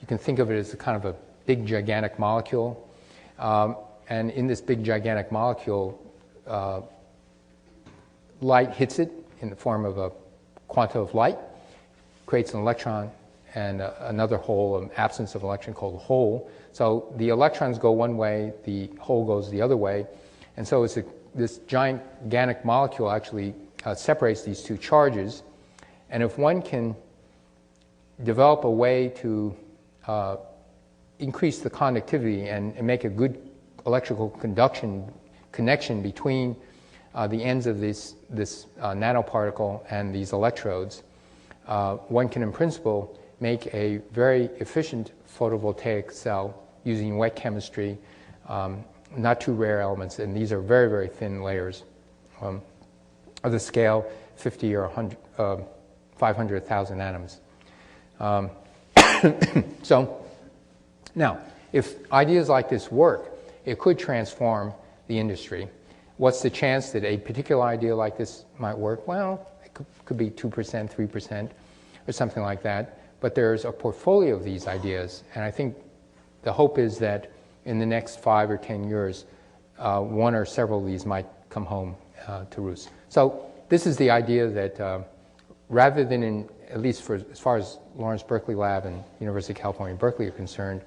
You can think of it as a kind of a big, gigantic molecule. And in this big, gigantic molecule, light hits it in the form of a quanta of light, creates an electron and another hole, an absence of electron called a hole. So the electrons go one way, the hole goes the other way. And so this gigantic molecule actually separates these two charges. And if one can develop a way to increase the conductivity and make a good electrical connection between the ends of this nanoparticle and these electrodes, one can, in principle, make a very efficient photovoltaic cell using wet chemistry, not too rare elements, and these are very, very thin layers of the scale 50 or 100, 500,000 atoms. So now, if ideas like this work, it could transform the industry. What's the chance that a particular idea like this might work? Well, it could be 2%, 3%, or something like that. But there's a portfolio of these ideas, and I think the hope is that in the next 5 or 10 years, one or several of these might come home to roost. So this is the idea that rather than, at least as far as Lawrence Berkeley Lab and University of California, Berkeley are concerned,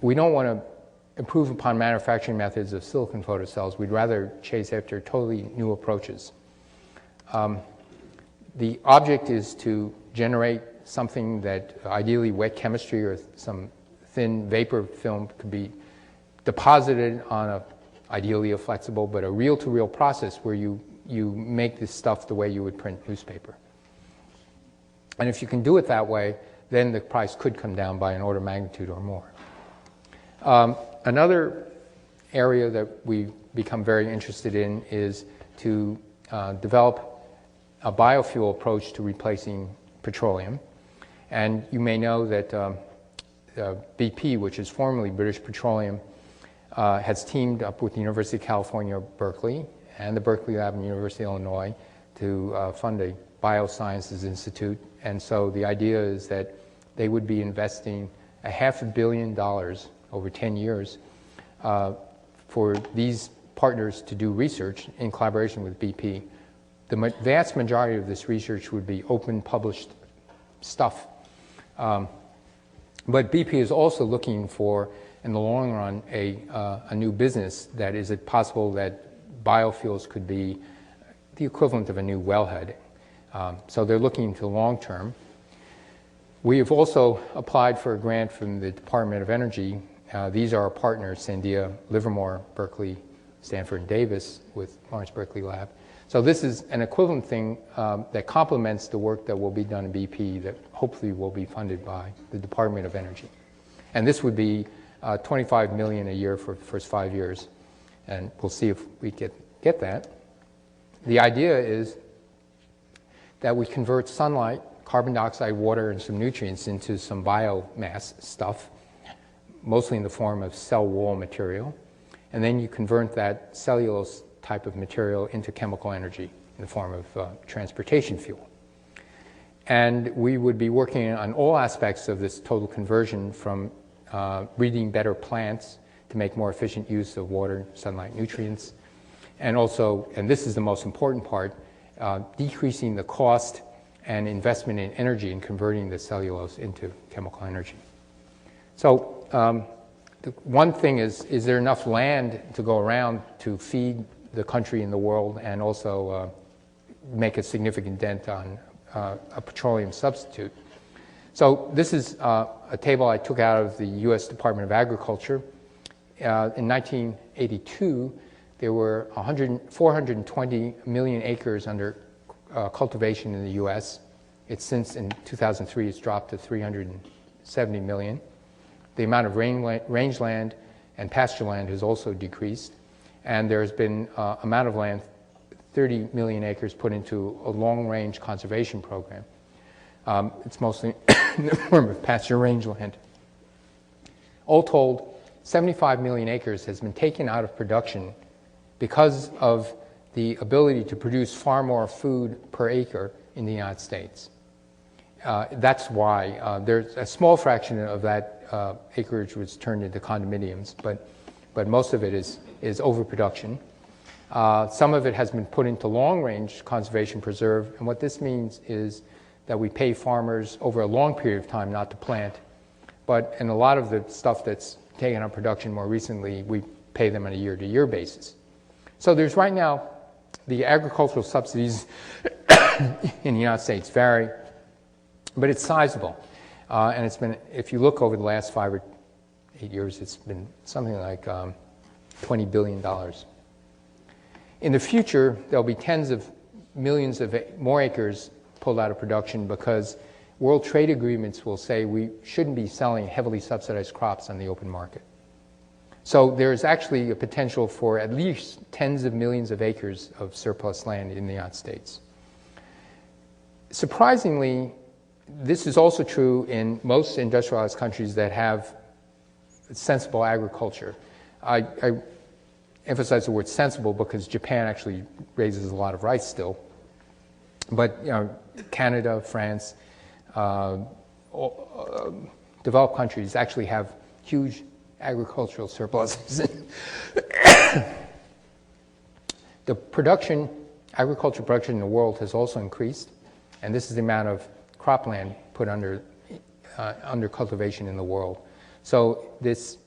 we don't want to improve upon manufacturing methods of silicon photocells. We'd rather chase after totally new approaches. The object is to generate something that ideally wet chemistry or some thin vapor film could be deposited on ideally a flexible, but a reel-to-reel process where you make this stuff the way you would print newspaper. And if you can do it that way, then the price could come down by an order of magnitude or more. Another area that we've become very interested in is to develop a biofuel approach to replacing petroleum. And you may know that BP, which is formerly British Petroleum, has teamed up with the University of California, Berkeley, and the Berkeley Lab and University of Illinois to fund a biosciences institute. And so the idea is that they would be investing $500 million over 10 years for these partners to do research in collaboration with BP. The vast majority of this research would be open, published stuff. But BP is also looking for, in the long run, a new business. That is it possible that biofuels could be the equivalent of a new wellhead. So they're looking to long term. We have also applied for a grant from the Department of Energy. These are our partners, Sandia, Livermore, Berkeley, Stanford, and Davis with Lawrence Berkeley Lab. So this is an equivalent thing that complements the work that will be done in BP that hopefully will be funded by the Department of Energy. And this would be 25 million a year for the first 5 years, and we'll see if we get that. The idea is that we convert sunlight, carbon dioxide, water, and some nutrients into some biomass stuff, mostly in the form of cell wall material, and then you convert that cellulose type of material into chemical energy in the form of transportation fuel. And we would be working on all aspects of this total conversion, from breeding better plants to make more efficient use of water, sunlight, nutrients, and also, and this is the most important part, decreasing the cost and investment in energy in converting the cellulose into chemical energy. So the one thing is there enough land to go around to feed the country and the world, and also make a significant dent on a petroleum substitute? So this is a table I took out of the U.S. Department of Agriculture. In 1982, there were 420 million acres under cultivation in the U.S. It's since, in 2003, it's dropped to 370 million. The amount of rangeland and pasture land has also decreased, and there's been amount of land, 30 million acres, put into a long-range conservation program. It's mostly in the form of pasture rangeland. All told, 75 million acres has been taken out of production because of the ability to produce far more food per acre in the United States. That's why there's a small fraction of that acreage was turned into condominiums, but most of it is overproduction. Some of it has been put into long-range conservation preserve, and what this means is that we pay farmers over a long period of time not to plant, but in a lot of the stuff that's taken on production more recently, we pay them on a year-to-year basis. So there's right now, the agricultural subsidies in the United States vary, but it's sizable. And it's been, if you look over the last 5 or 8 years, it's been something like $20 billion. In the future, there'll be tens of millions of more acres pulled out of production, because world trade agreements will say we shouldn't be selling heavily subsidized crops on the open market. So there's actually a potential for at least tens of millions of acres of surplus land in the United States. Surprisingly, this is also true in most industrialized countries that have sensible agriculture. I emphasize the word sensible because Japan actually raises a lot of rice still. But Canada, France, developed countries actually have huge agricultural surpluses. The agricultural production in the world has also increased, and this is the amount of cropland put under cultivation in the world. So this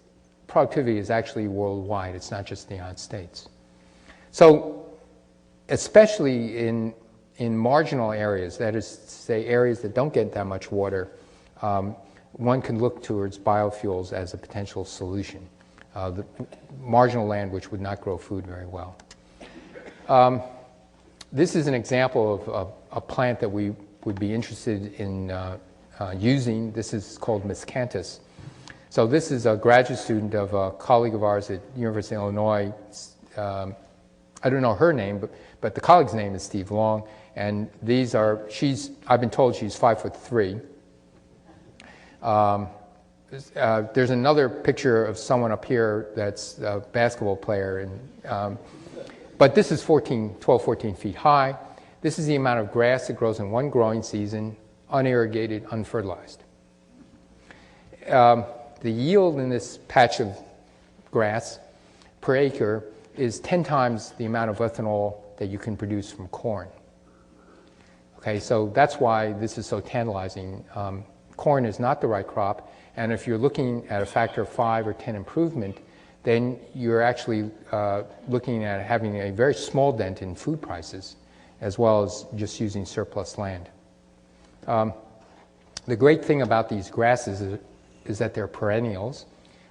productivity is actually worldwide. It's not just the United States. So especially in marginal areas, that is to say areas that don't get that much water, one can look towards biofuels as a potential solution. The marginal land which would not grow food very well. This is an example of a plant that we would be interested in using. This is called miscanthus. So this is a graduate student of a colleague of ours at University of Illinois. I don't know her name, but the colleague's name is Steve Long. And these are, I've been told she's 5'3". There's another picture of someone up here that's a basketball player, but this is 12, 14 feet high. This is the amount of grass that grows in one growing season, unirrigated, unfertilized. The yield in this patch of grass per acre is 10 times the amount of ethanol that you can produce from corn. Okay, so that's why this is so tantalizing. Corn is not the right crop, and if you're looking at a factor of 5 or 10 improvement, then you're actually looking at having a very small dent in food prices, as well as just using surplus land. The great thing about these grasses is that they're perennials,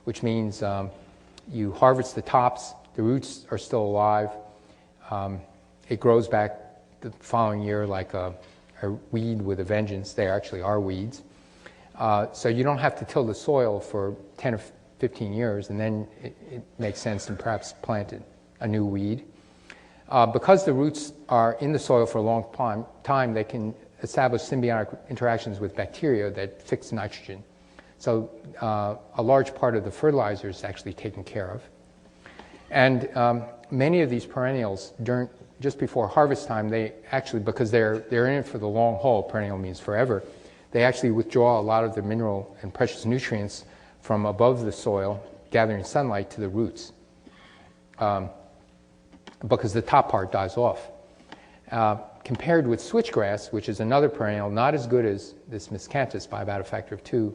which means you harvest the tops, the roots are still alive, it grows back the following year like a weed with a vengeance. They actually are weeds. So you don't have to till the soil for 10 or 15 years, and then it makes sense to perhaps plant a new weed. Because the roots are in the soil for a long time, they can establish symbiotic interactions with bacteria that fix nitrogen. So a large part of the fertilizer is actually taken care of. And many of these perennials, just before harvest time, they actually, because they're in it for the long haul, perennial means forever, they actually withdraw a lot of the mineral and precious nutrients from above the soil, gathering sunlight to the roots, because the top part dies off. Compared with switchgrass, which is another perennial, not as good as this miscanthus by about a factor of 2,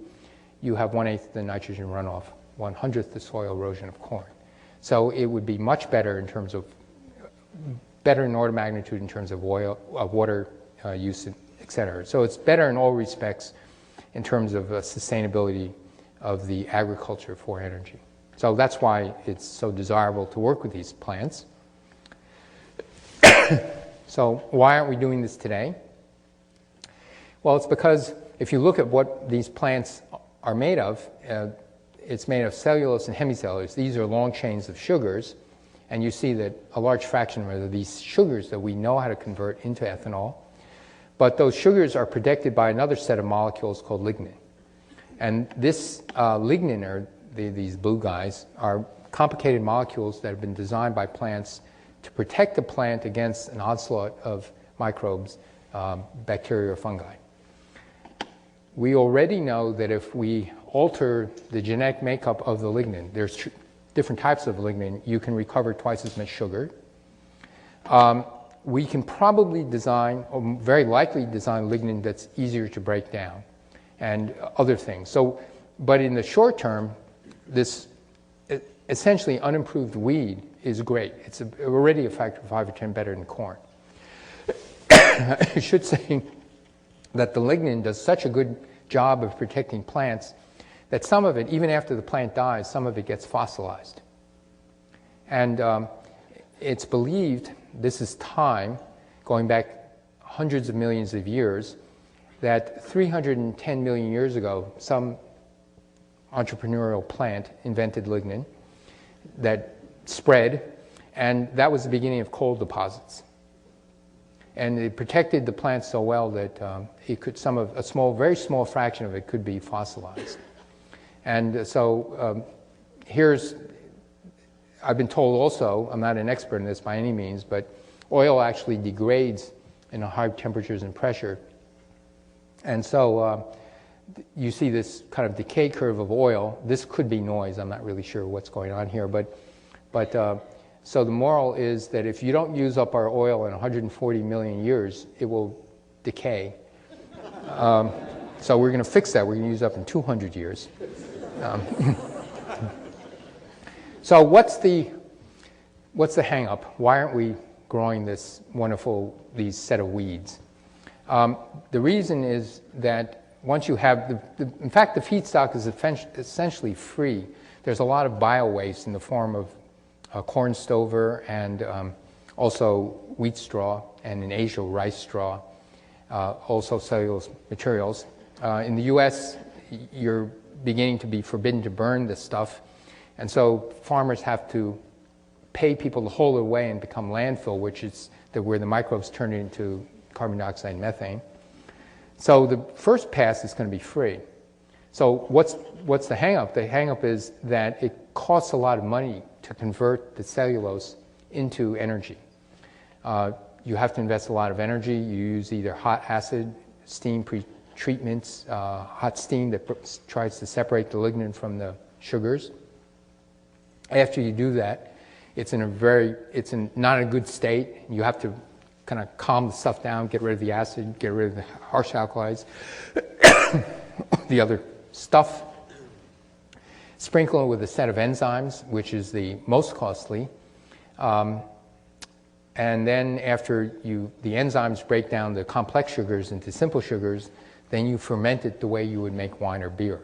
you have 1/8 the nitrogen runoff, 1/100th the soil erosion of corn. So it would be much better in terms of, better in order of magnitude in terms of water use, et cetera. So it's better in all respects in terms of sustainability of the agriculture for energy. So that's why it's so desirable to work with these plants. So why aren't we doing this today? Well, it's because if you look at what these plants are made of, it's made of cellulose and hemicellulose. These are long chains of sugars, and you see that a large fraction of these sugars that we know how to convert into ethanol. But those sugars are protected by another set of molecules called lignin. And this lignin, or these blue guys, are complicated molecules that have been designed by plants to protect the plant against an onslaught of microbes, bacteria or fungi. We already know that if we alter the genetic makeup of the lignin, there's different types of lignin, you can recover twice as much sugar. We can probably design, or very likely design, lignin that's easier to break down and other things. So, but in the short term, this essentially unimproved weed is great. It's already a factor of 5 or 10 better than corn. I should say that the lignin does such a good job of protecting plants that some of it, even after the plant dies, some of it gets fossilized. And it's believed, this is time, going back hundreds of millions of years, that 310 million years ago, some entrepreneurial plant invented lignin that spread, and that was the beginning of coal deposits. And it protected the plant so well that it could, very small fraction of it could be fossilized. And so I've been told also, I'm not an expert in this by any means, but oil actually degrades in high temperatures and pressure. And so you see this kind of decay curve of oil. This could be noise. I'm not really sure what's going on here. So the moral is that if you don't use up our oil in 140 million years, it will decay. So we're going to fix that. We're going to use up in 200 years. So what's the hang-up? Why aren't we growing these set of weeds? The reason is that once you have in fact, the feedstock is essentially free. There's a lot of bio-waste in the form of corn stover and also wheat straw, and in Asia, rice straw, also cellulose materials. In the U.S., you're beginning to be forbidden to burn this stuff, and so farmers have to pay people to haul it away and become landfill, which is where the microbes turn it into carbon dioxide and methane. So the first pass is going to be free. So what's the hang-up? The hang-up is that it costs a lot of money to convert the cellulose into energy. You have to invest a lot of energy. You use either hot acid, steam pre-treatments, hot steam that tries to separate the lignin from the sugars. After you do that, it's not a good state. You have to kind of calm the stuff down, get rid of the acid, get rid of the harsh alkalis, the other stuff. Sprinkle it with a set of enzymes, which is the most costly. And then after the enzymes break down the complex sugars into simple sugars, then you ferment it the way you would make wine or beer.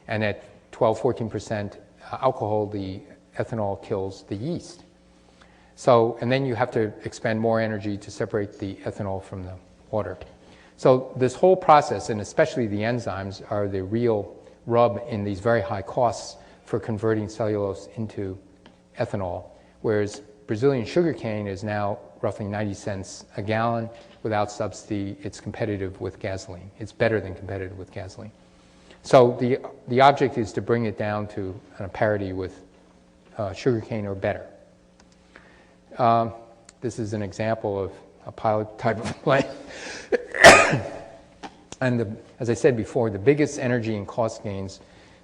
And at 12-14% alcohol, the ethanol kills the yeast. So, and then you have to expend more energy to separate the ethanol from the water. So this whole process, and especially the enzymes, are the real rub in these very high costs for converting cellulose into ethanol, whereas Brazilian sugarcane is now roughly 90 cents a gallon. Without subsidy, it's competitive with gasoline. It's better than competitive with gasoline. So the object is to bring it down to a parity with sugarcane or better. This is an example of a pilot type of plant. And as I said before, the biggest energy and cost gains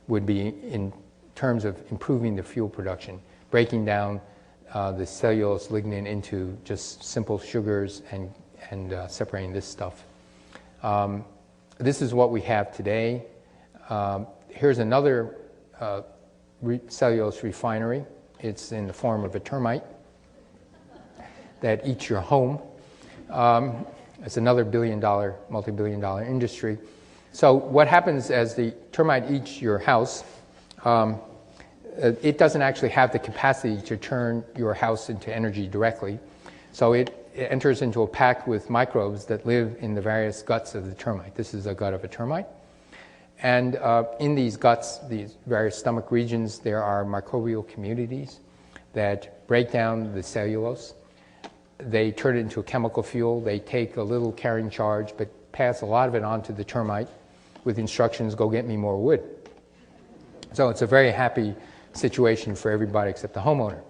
would be in terms of improving the fuel production, breaking down the cellulose lignin into just simple sugars and separating this stuff. This is what we have today. Here's another cellulose refinery. It's in the form of a termite that eats your home. It's another billion-dollar, multi-billion-dollar industry. So what happens as the termite eats your house, it doesn't actually have the capacity to turn your house into energy directly. So it enters into a pact with microbes that live in the various guts of the termite. This is a gut of a termite. And in these guts, these various stomach regions, there are microbial communities that break down the cellulose. They turn it into a chemical fuel. They take a little carrying charge, but pass a lot of it on to the termite with instructions, go get me more wood. So it's a very happy situation for everybody except the homeowner.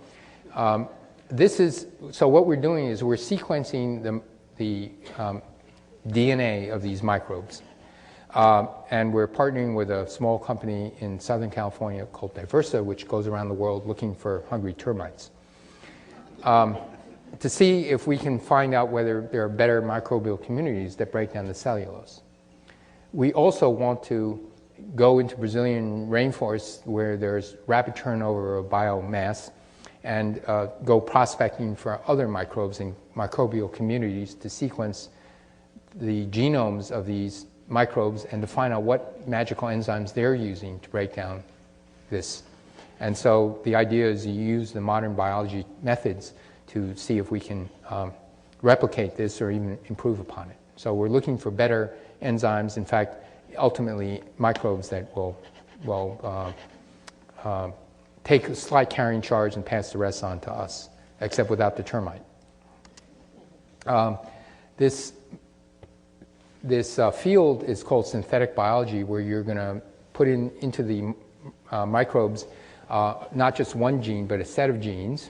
So what we're doing is we're sequencing the DNA of these microbes. And we're partnering with a small company in Southern California called Diversa, which goes around the world looking for hungry termites, to see if we can find out whether there are better microbial communities that break down the cellulose. We also want to go into Brazilian rainforests where there's rapid turnover of biomass and go prospecting for other microbes and microbial communities to sequence the genomes of these microbes and to find out what magical enzymes they're using to break down this. And so the idea is you use the modern biology methods to see if we can replicate this or even improve upon it. So we're looking for better enzymes, in fact, ultimately microbes that will take a slight carrying charge and pass the rest on to us, except without the termite. This field is called synthetic biology, where you're going to put into the microbes not just one gene, but a set of genes.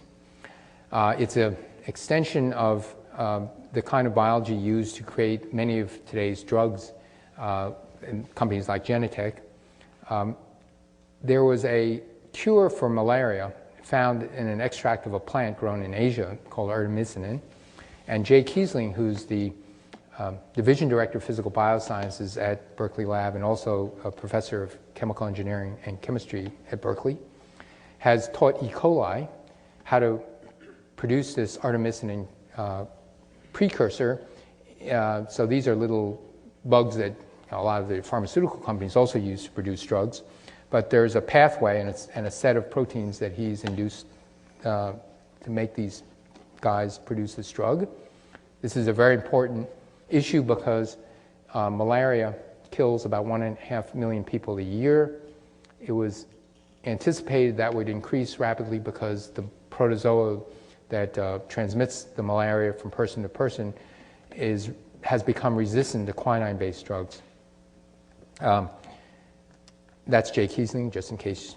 It's an extension of the kind of biology used to create many of today's drugs in companies like Genentech. There was a cure for malaria found in an extract of a plant grown in Asia called artemisinin. And Jay Kiesling, who's the Division Director of Physical Biosciences at Berkeley Lab and also a professor of chemical engineering and chemistry at Berkeley, has taught E. coli how to produce this artemisinin precursor. So these are little bugs that a lot of the pharmaceutical companies also use to produce drugs. But there's a pathway and a set of proteins that he's induced to make these guys produce this drug. This is a very important issue because malaria kills about 1.5 million people a year. It was anticipated that would increase rapidly because the protozoa that transmits the malaria from person to person has become resistant to quinine-based drugs. That's Jay Kiesling, just in case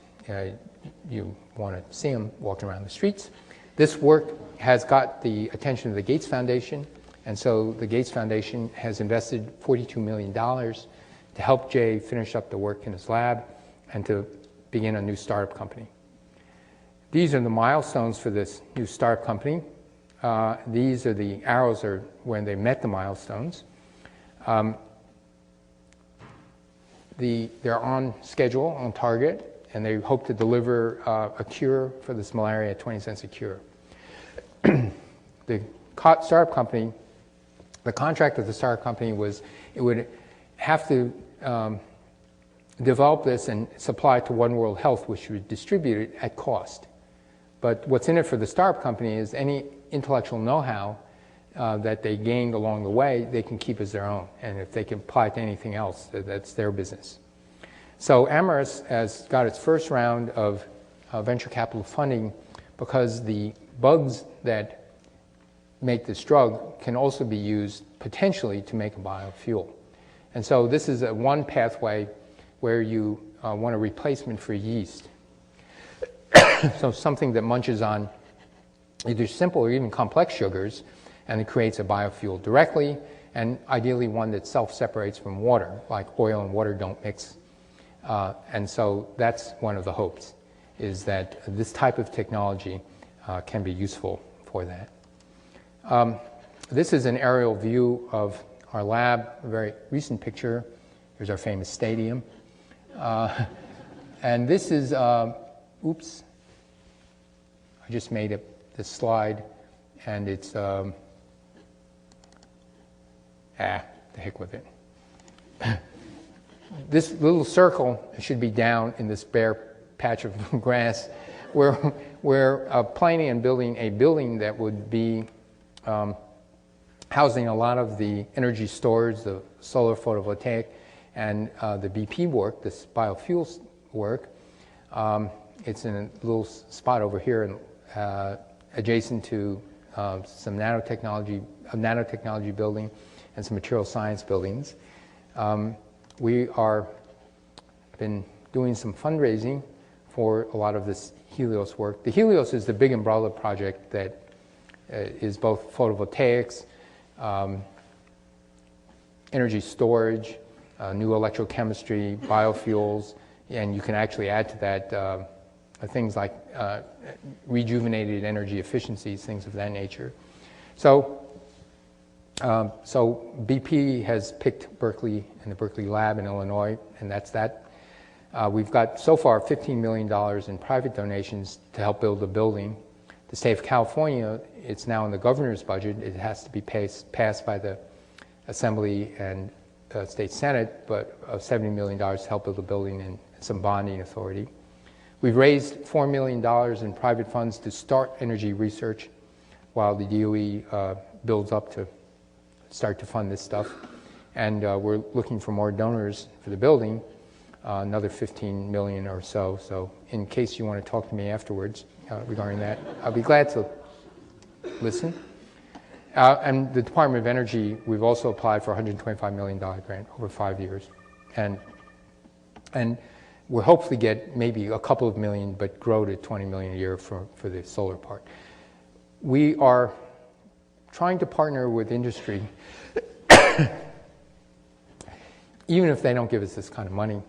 you want to see him walking around the streets. This work has got the attention of the Gates Foundation, and so the Gates Foundation has invested $42 million to help Jay finish up the work in his lab and to begin a new startup company. These are the milestones for this new startup company. These are the arrows are when they met the milestones. They're on schedule, on target, and they hope to deliver a cure for this malaria at 20 cents a cure. The startup company, the contract of the startup company was it would have to develop this and supply it to One World Health, which would distribute it at cost. But what's in it for the startup company is any intellectual know-how that they gained along the way, they can keep as their own. And if they can apply it to anything else, that's their business. So Amyris has got its first round of venture capital funding because the bugs that make this drug can also be used potentially to make a biofuel. And so this is one pathway where you want a replacement for yeast. So something that munches on either simple or even complex sugars, and it creates a biofuel directly, and ideally one that self-separates from water, like oil and water don't mix. And so that's one of the hopes, is that this type of technology can be useful for that. This is an aerial view of our lab, a very recent picture. Here's our famous stadium. And this is, oops, I just made this slide, and it's, the heck with it. This little circle should be down in this bare patch of grass. We're planning on building a building that would be housing a lot of the energy storage, the solar photovoltaic, and the BP work, this biofuels work. It's in a little spot over here, adjacent to some nanotechnology building and some material science buildings. We are been doing some fundraising for a lot of this Helios work. The Helios is the big umbrella project that is both photovoltaics, energy storage, new electrochemistry, biofuels, and you can actually add to that things like rejuvenated energy efficiencies, things of that nature. So BP has picked Berkeley and the Berkeley lab in Illinois, and that's that. We've got so far $15 million in private donations to help build the building. The state of California, it's now in the governor's budget. It has to be passed by the Assembly and State Senate, but $70 million to help build the building and some bonding authority. We've raised $4 million in private funds to start energy research while the DOE builds up to start to fund this stuff. And we're looking for more donors for the building, another 15 million or so. So in case you want to talk to me afterwards regarding that, I'll be glad to listen. And the Department of Energy, we've also applied for a $125 million grant over 5 years. And we'll hopefully get maybe a couple of million, but grow to 20 million a year for the solar part. We are trying to partner with industry, even if they don't give us this kind of money.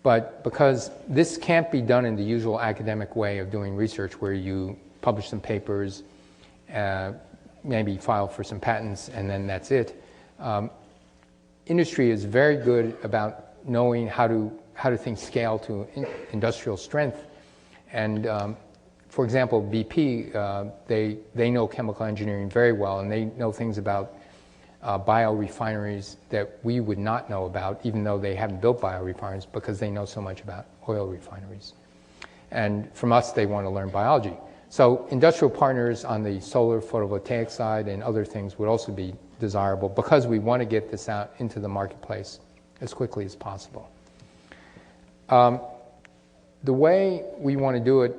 But because this can't be done in the usual academic way of doing research where you publish some papers, maybe file for some patents, and then that's it. Industry is very good about knowing how do things scale to industrial strength. And for example, BP, they know chemical engineering very well, and they know things about biorefineries that we would not know about, even though they haven't built biorefineries, because they know so much about oil refineries. And from us, they want to learn biology. So industrial partners on the solar photovoltaic side and other things would also be desirable, because we want to get this out into the marketplace as quickly as possible. The way we want to do it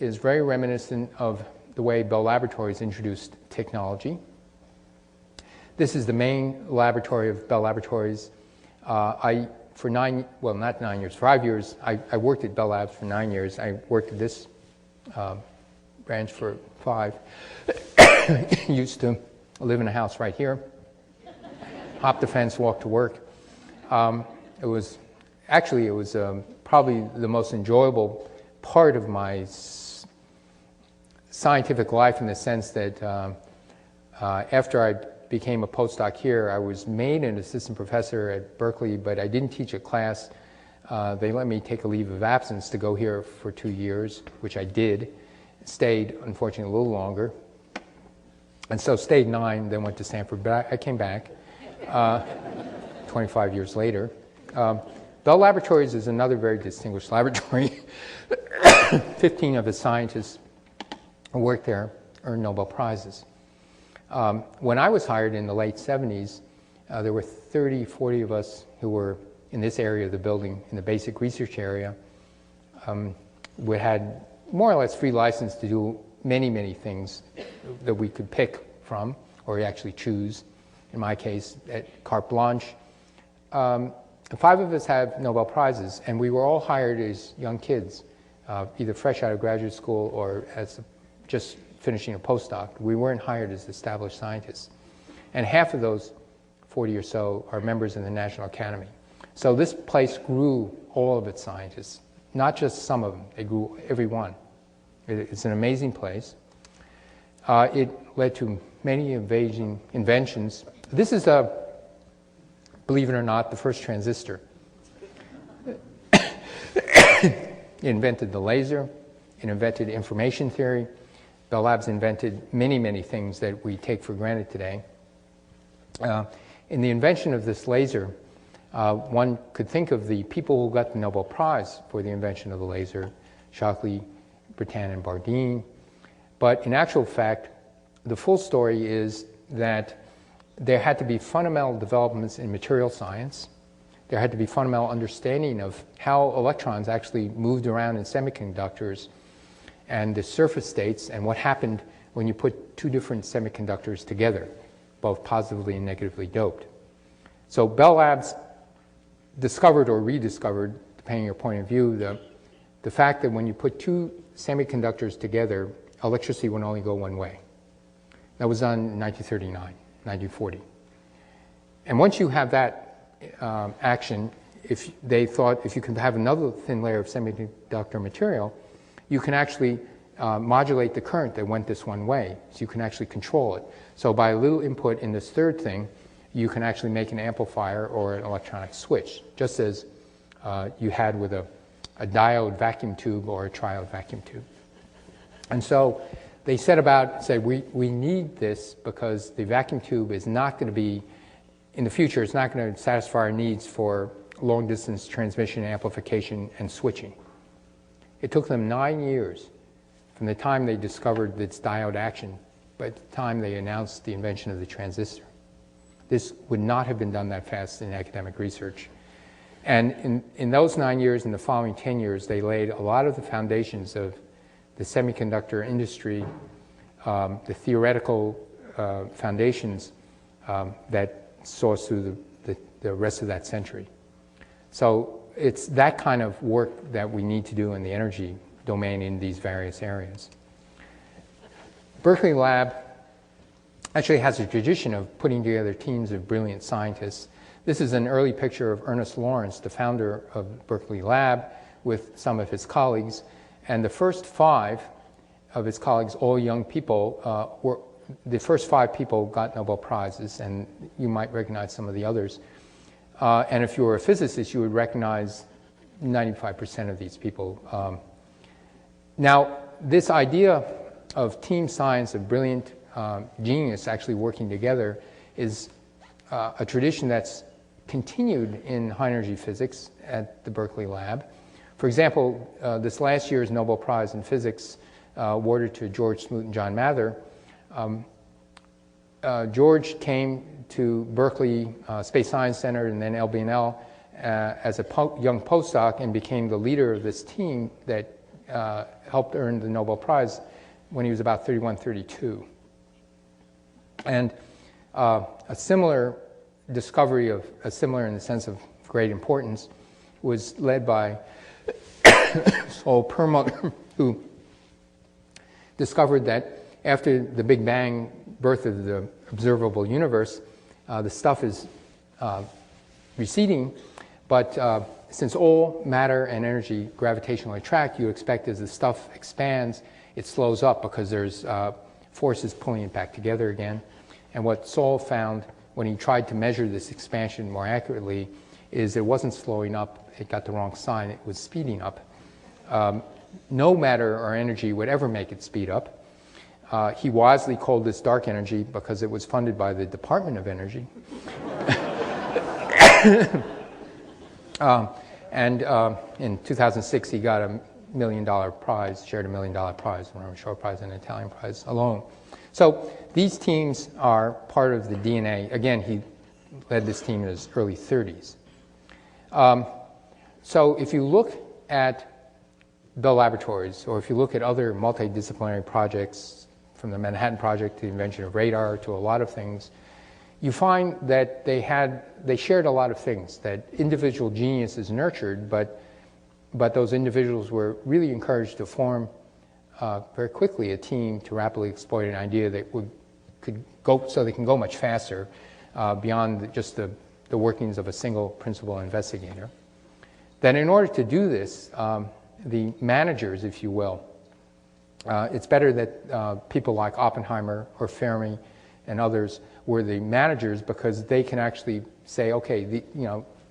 is very reminiscent of the way Bell Laboratories introduced technology. This is the main laboratory of Bell Laboratories. For 5 years, I worked at Bell Labs for 9 years. I worked at this branch for 5. Used to live in a house right here. Hop the fence, walk to work. It was probably the most enjoyable part of my scientific life, in the sense that after I became a postdoc here, I was made an assistant professor at Berkeley, but I didn't teach a class. They let me take a leave of absence to go here for 2 years, which I did. Stayed, unfortunately, a little longer. And so stayed 9, then went to Stanford, but I came back 25 years later. Bell Laboratories is another very distinguished laboratory. 15 of the scientists who worked there earned Nobel Prizes. When I was hired in the late 70s, there were 30, 40 of us who were in this area of the building, in the basic research area. We had more or less free license to do many things that we could pick from, or actually choose. In my case, at carte blanche. 5 of us have Nobel Prizes, and we were all hired as young kids, either fresh out of graduate school or as just finishing a postdoc. We weren't hired as established scientists. And half of those, 40 or so, are members of the National Academy. So this place grew all of its scientists, not just some of them. They grew every one. It's an amazing place. It led to many amazing inventions. This is, believe it or not, the first transistor. It invented the laser. It invented information theory. Bell Labs invented many things that we take for granted today. In the invention of this laser, one could think of the people who got the Nobel Prize for the invention of the laser, Shockley, Bertin, and Bardeen. But in actual fact, the full story is that there had to be fundamental developments in material science. There had to be fundamental understanding of how electrons actually moved around in semiconductors and the surface states and what happened when you put 2 different semiconductors together, both positively and negatively doped. So Bell Labs discovered or rediscovered, depending on your point of view, the fact that when you put 2 semiconductors together, electricity would only go one way. That was done in 1939, 1940. And once you have that action, if they thought if you can have another thin layer of semiconductor material, you can actually modulate the current that went this one way. So you can actually control it. So by a little input in this third thing, you can actually make an amplifier or an electronic switch, just as you had with a diode vacuum tube or a triode vacuum tube. And so they set about, say, we need this because the vacuum tube is not going to be, in the future, it's not going to satisfy our needs for long-distance transmission, amplification, and switching. It took them 9 years from the time they discovered its diode action by the time they announced the invention of the transistor. This would not have been done that fast in academic research. And in those 9 years and the following 10 years, they laid a lot of the foundations of the semiconductor industry, the theoretical foundations that saw us through the rest of that century. So it's that kind of work that we need to do in the energy domain in these various areas. Berkeley Lab actually has a tradition of putting together teams of brilliant scientists. This is an early picture of Ernest Lawrence, the founder of Berkeley Lab, with some of his colleagues. And the first 5 of his colleagues, all young people, the first 5 people got Nobel Prizes, and you might recognize some of the others. And if you were a physicist, you would recognize 95% of these people. Now, this idea of team science, of brilliant genius actually working together, is a tradition that's continued in high-energy physics at the Berkeley Lab. For example, this last year's Nobel Prize in Physics awarded to George Smoot and John Mather. George came to Berkeley Space Science Center and then LBNL as a young postdoc and became the leader of this team that helped earn the Nobel Prize when he was about 31, 32. And a similar discovery of, similar in the sense of great importance, was led by Saul Perlmutter, who discovered that after the Big Bang birth of the observable universe, the stuff is receding, but since all matter and energy gravitationally attract, you expect as the stuff expands, it slows up because there's forces pulling it back together again. And what Saul found when he tried to measure this expansion more accurately is it wasn't slowing up, it got the wrong sign, it was speeding up. No matter or energy would ever make it speed up. He wisely called this dark energy because it was funded by the Department of Energy. And in 2006, he got $1 million prize, shared $1 million prize, one short prize and an Italian prize alone. So these teams are part of the DNA. Again, he led this team in his early 30s. So if you look at Bell Laboratories, or if you look at other multidisciplinary projects, from the Manhattan Project to the invention of radar to a lot of things, you find that they shared a lot of things, that individual genius is nurtured, but those individuals were really encouraged to form very quickly a team to rapidly exploit an idea that could go, so they can go much faster beyond just the workings of a single principal investigator. Then in order to do this, the managers, if you will, it's better that people like Oppenheimer or Fermi and others were the managers, because they can actually say, okay,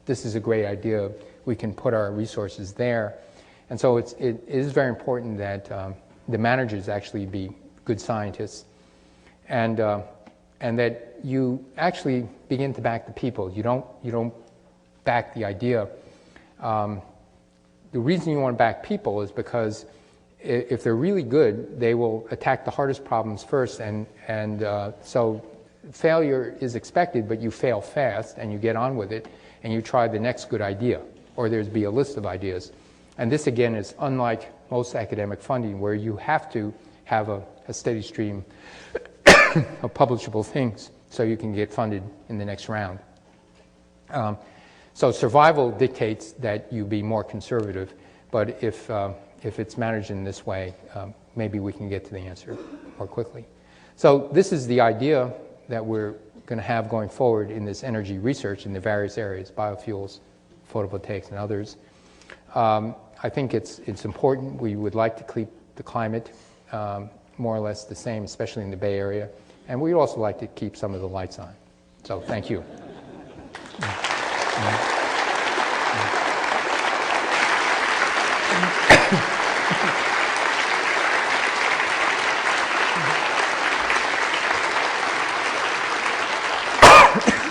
this is a great idea, we can put our resources there. And so it is very important that the managers actually be good scientists, and that you actually begin to back the people. You don't back the idea. The reason you want to back people is because if they're really good, they will attack the hardest problems first, and so failure is expected, but you fail fast and you get on with it and you try the next good idea, or there's be a list of ideas. And this again is unlike most academic funding, where you have to have a steady stream of publishable things so you can get funded in the next round. So survival dictates that you be more conservative, but if it's managed in this way, maybe we can get to the answer more quickly. So this is the idea that we're going to have going forward in this energy research in the various areas, biofuels, photovoltaics, and others. I think it's important. We would like to keep the climate more or less the same, especially in the Bay Area, and we'd also like to keep some of the lights on. So thank you.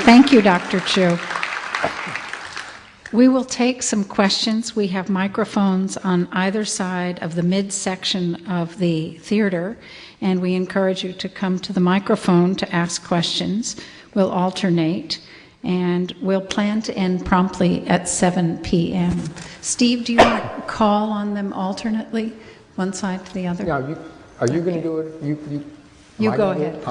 Thank you, Dr. Chu. We will take some questions. We have microphones on either side of the midsection of the theater, and we encourage you to come to the microphone to ask questions. We'll alternate, and we'll plan to end promptly at 7 p.m. Steve, do you want to call on them alternately, one side to the other? Yeah, are you going to do it? You go ahead.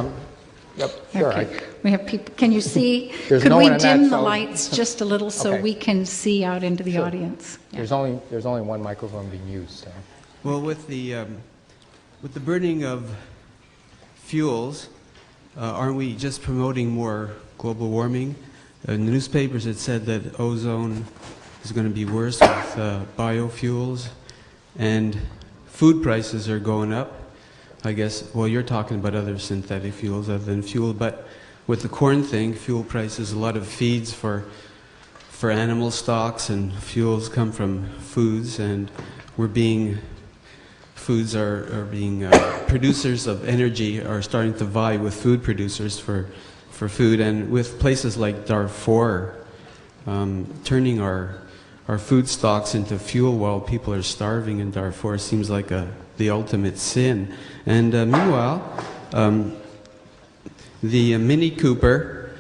Yep, sure. Okay. We have people. Can you see? There's Could no we one in dim that, the so- lights just a little so Okay. we can see out into the Sure. audience? Yeah. There's only one microphone being used. So. Well, with the burning of fuels, aren't we just promoting more global warming? In the newspapers, it said that ozone is going to be worse with biofuels, and food prices are going up. I guess, well, you're talking about other synthetic fuels other than fuel, but with the corn thing, fuel prices, a lot of feeds for animal stocks and fuels come from foods, and foods are being, producers of energy are starting to vie with food producers for food, and with places like Darfur, turning our food stocks into fuel while people are starving in Darfur seems like the ultimate sin. And meanwhile, the Mini Cooper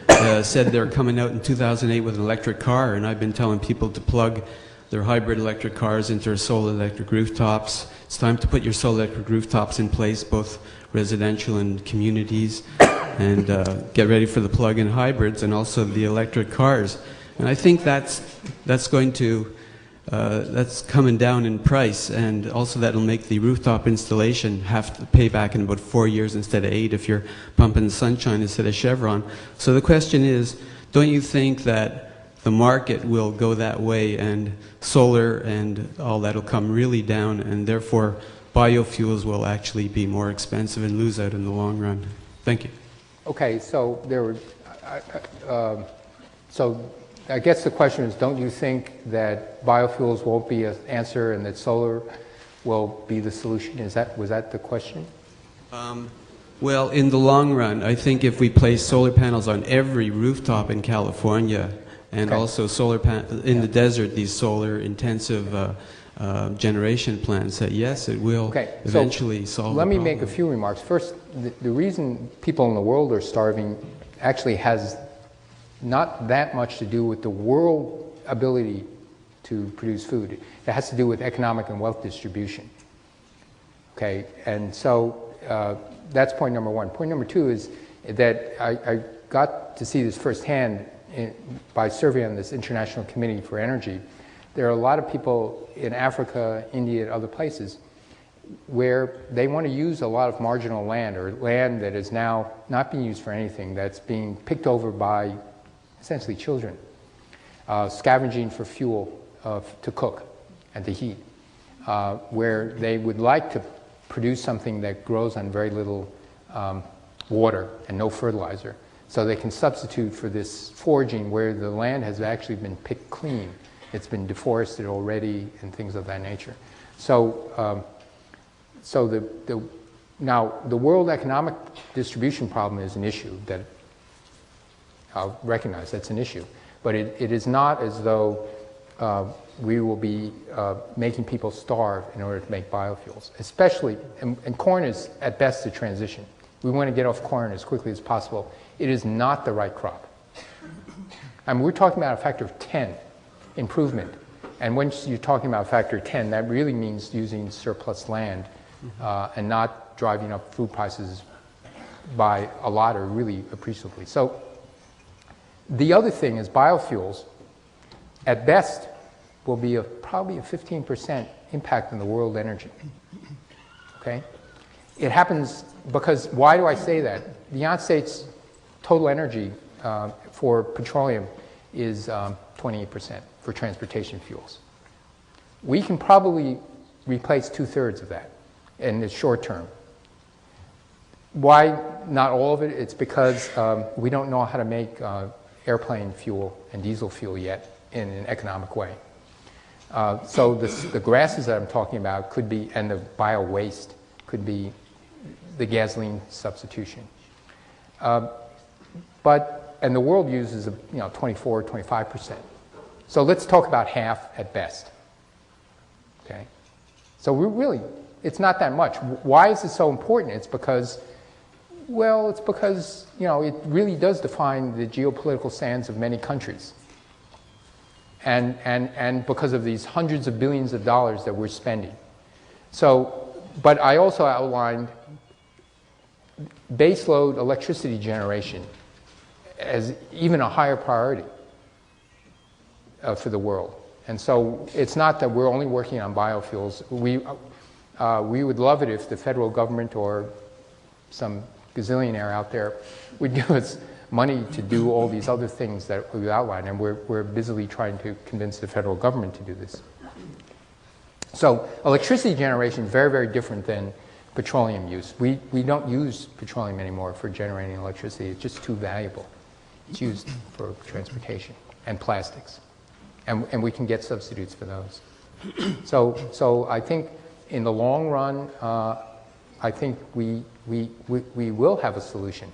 said they're coming out in 2008 with an electric car, and I've been telling people to plug their hybrid electric cars into their solar electric rooftops. It's time to put your solar electric rooftops in place, both residential and communities, and get ready for the plug-in hybrids and also the electric cars. And I think that's going to that's coming down in price, and also that'll make the rooftop installation have to pay back in about 4 years instead of 8 if you're pumping sunshine instead of Chevron. So the question is, don't you think that the market will go that way, and solar and all that will come really down, and therefore biofuels will actually be more expensive and lose out in the long run? Thank you. Okay, so I guess the question is, don't you think that biofuels won't be an answer and that solar will be the solution? Was that the question? Well, in the long run, I think if we place solar panels on every rooftop in California, and also solar in the desert, these solar intensive generation plants, that yes, it will eventually solve the problem. Let me make a few remarks. First, the reason people in the world are starving actually has not that much to do with the world ability to produce food. It has to do with economic and wealth distribution. Okay, and so that's point number one. Point number two is that I got to see this firsthand by survey on this International Committee for Energy. There are a lot of people in Africa, India, and other places where they want to use a lot of marginal land, or land that is now not being used for anything, that's being picked over by essentially children, scavenging for fuel to cook and to heat, where they would like to produce something that grows on very little water and no fertilizer, so they can substitute for this foraging where the land has actually been picked clean. It's been deforested already and things of that nature. So, now the world economic distribution problem is an issue that I'll recognize that's an issue, but it is not as though we will be making people starve in order to make biofuels, especially, and corn is at best a transition. We want to get off corn as quickly as possible. It is not the right crop. I mean, we're talking about a factor of 10 improvement. And when you're talking about a factor of 10, that really means using surplus land and not driving up food prices by a lot or really appreciably. So the other thing is biofuels, at best, will be probably a 15% impact on the world energy. Okay? It happens because, why do I say that? The United States total energy for petroleum is 28% for transportation fuels. We can probably replace 2/3 of that in the short term. Why not all of it? It's because we don't know how to make airplane fuel and diesel fuel yet in an economic way. So the grasses that I'm talking about could be, and the bio waste could be the gasoline substitution. And the world uses 24, 25%. So let's talk about half at best. Okay? So it's not that much. Why is it so important? It's because it really does define the geopolitical stance of many countries. And because of these hundreds of billions of dollars that we're spending. So, but I also outlined baseload electricity generation as even a higher priority for the world. And so it's not that we're only working on biofuels. We would love it if the federal government or some gazillionaire out there would give us money to do all these other things that we've outlined, and we're busily trying to convince the federal government to do this. So electricity generation is very, very different than petroleum use. We don't use petroleum anymore for generating electricity. It's just too valuable. It's used for transportation and plastics. And we can get substitutes for those. So I think in the long run, I think we will have a solution.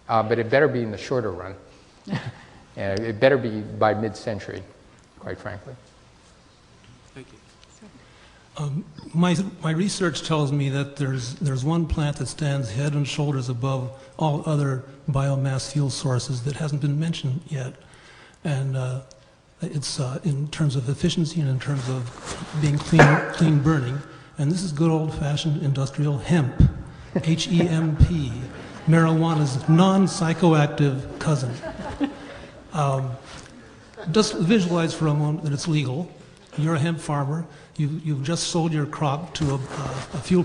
But it better be in the shorter run. It better be by mid-century, quite frankly. Thank you. My research tells me that there's one plant that stands head and shoulders above all other biomass fuel sources that hasn't been mentioned yet. And it's in terms of efficiency and in terms of being clean burning. And this is good old-fashioned industrial hemp, H-E-M-P, marijuana's non-psychoactive cousin. Just visualize for a moment that it's legal. You're a hemp farmer. You've just sold your crop to a fuel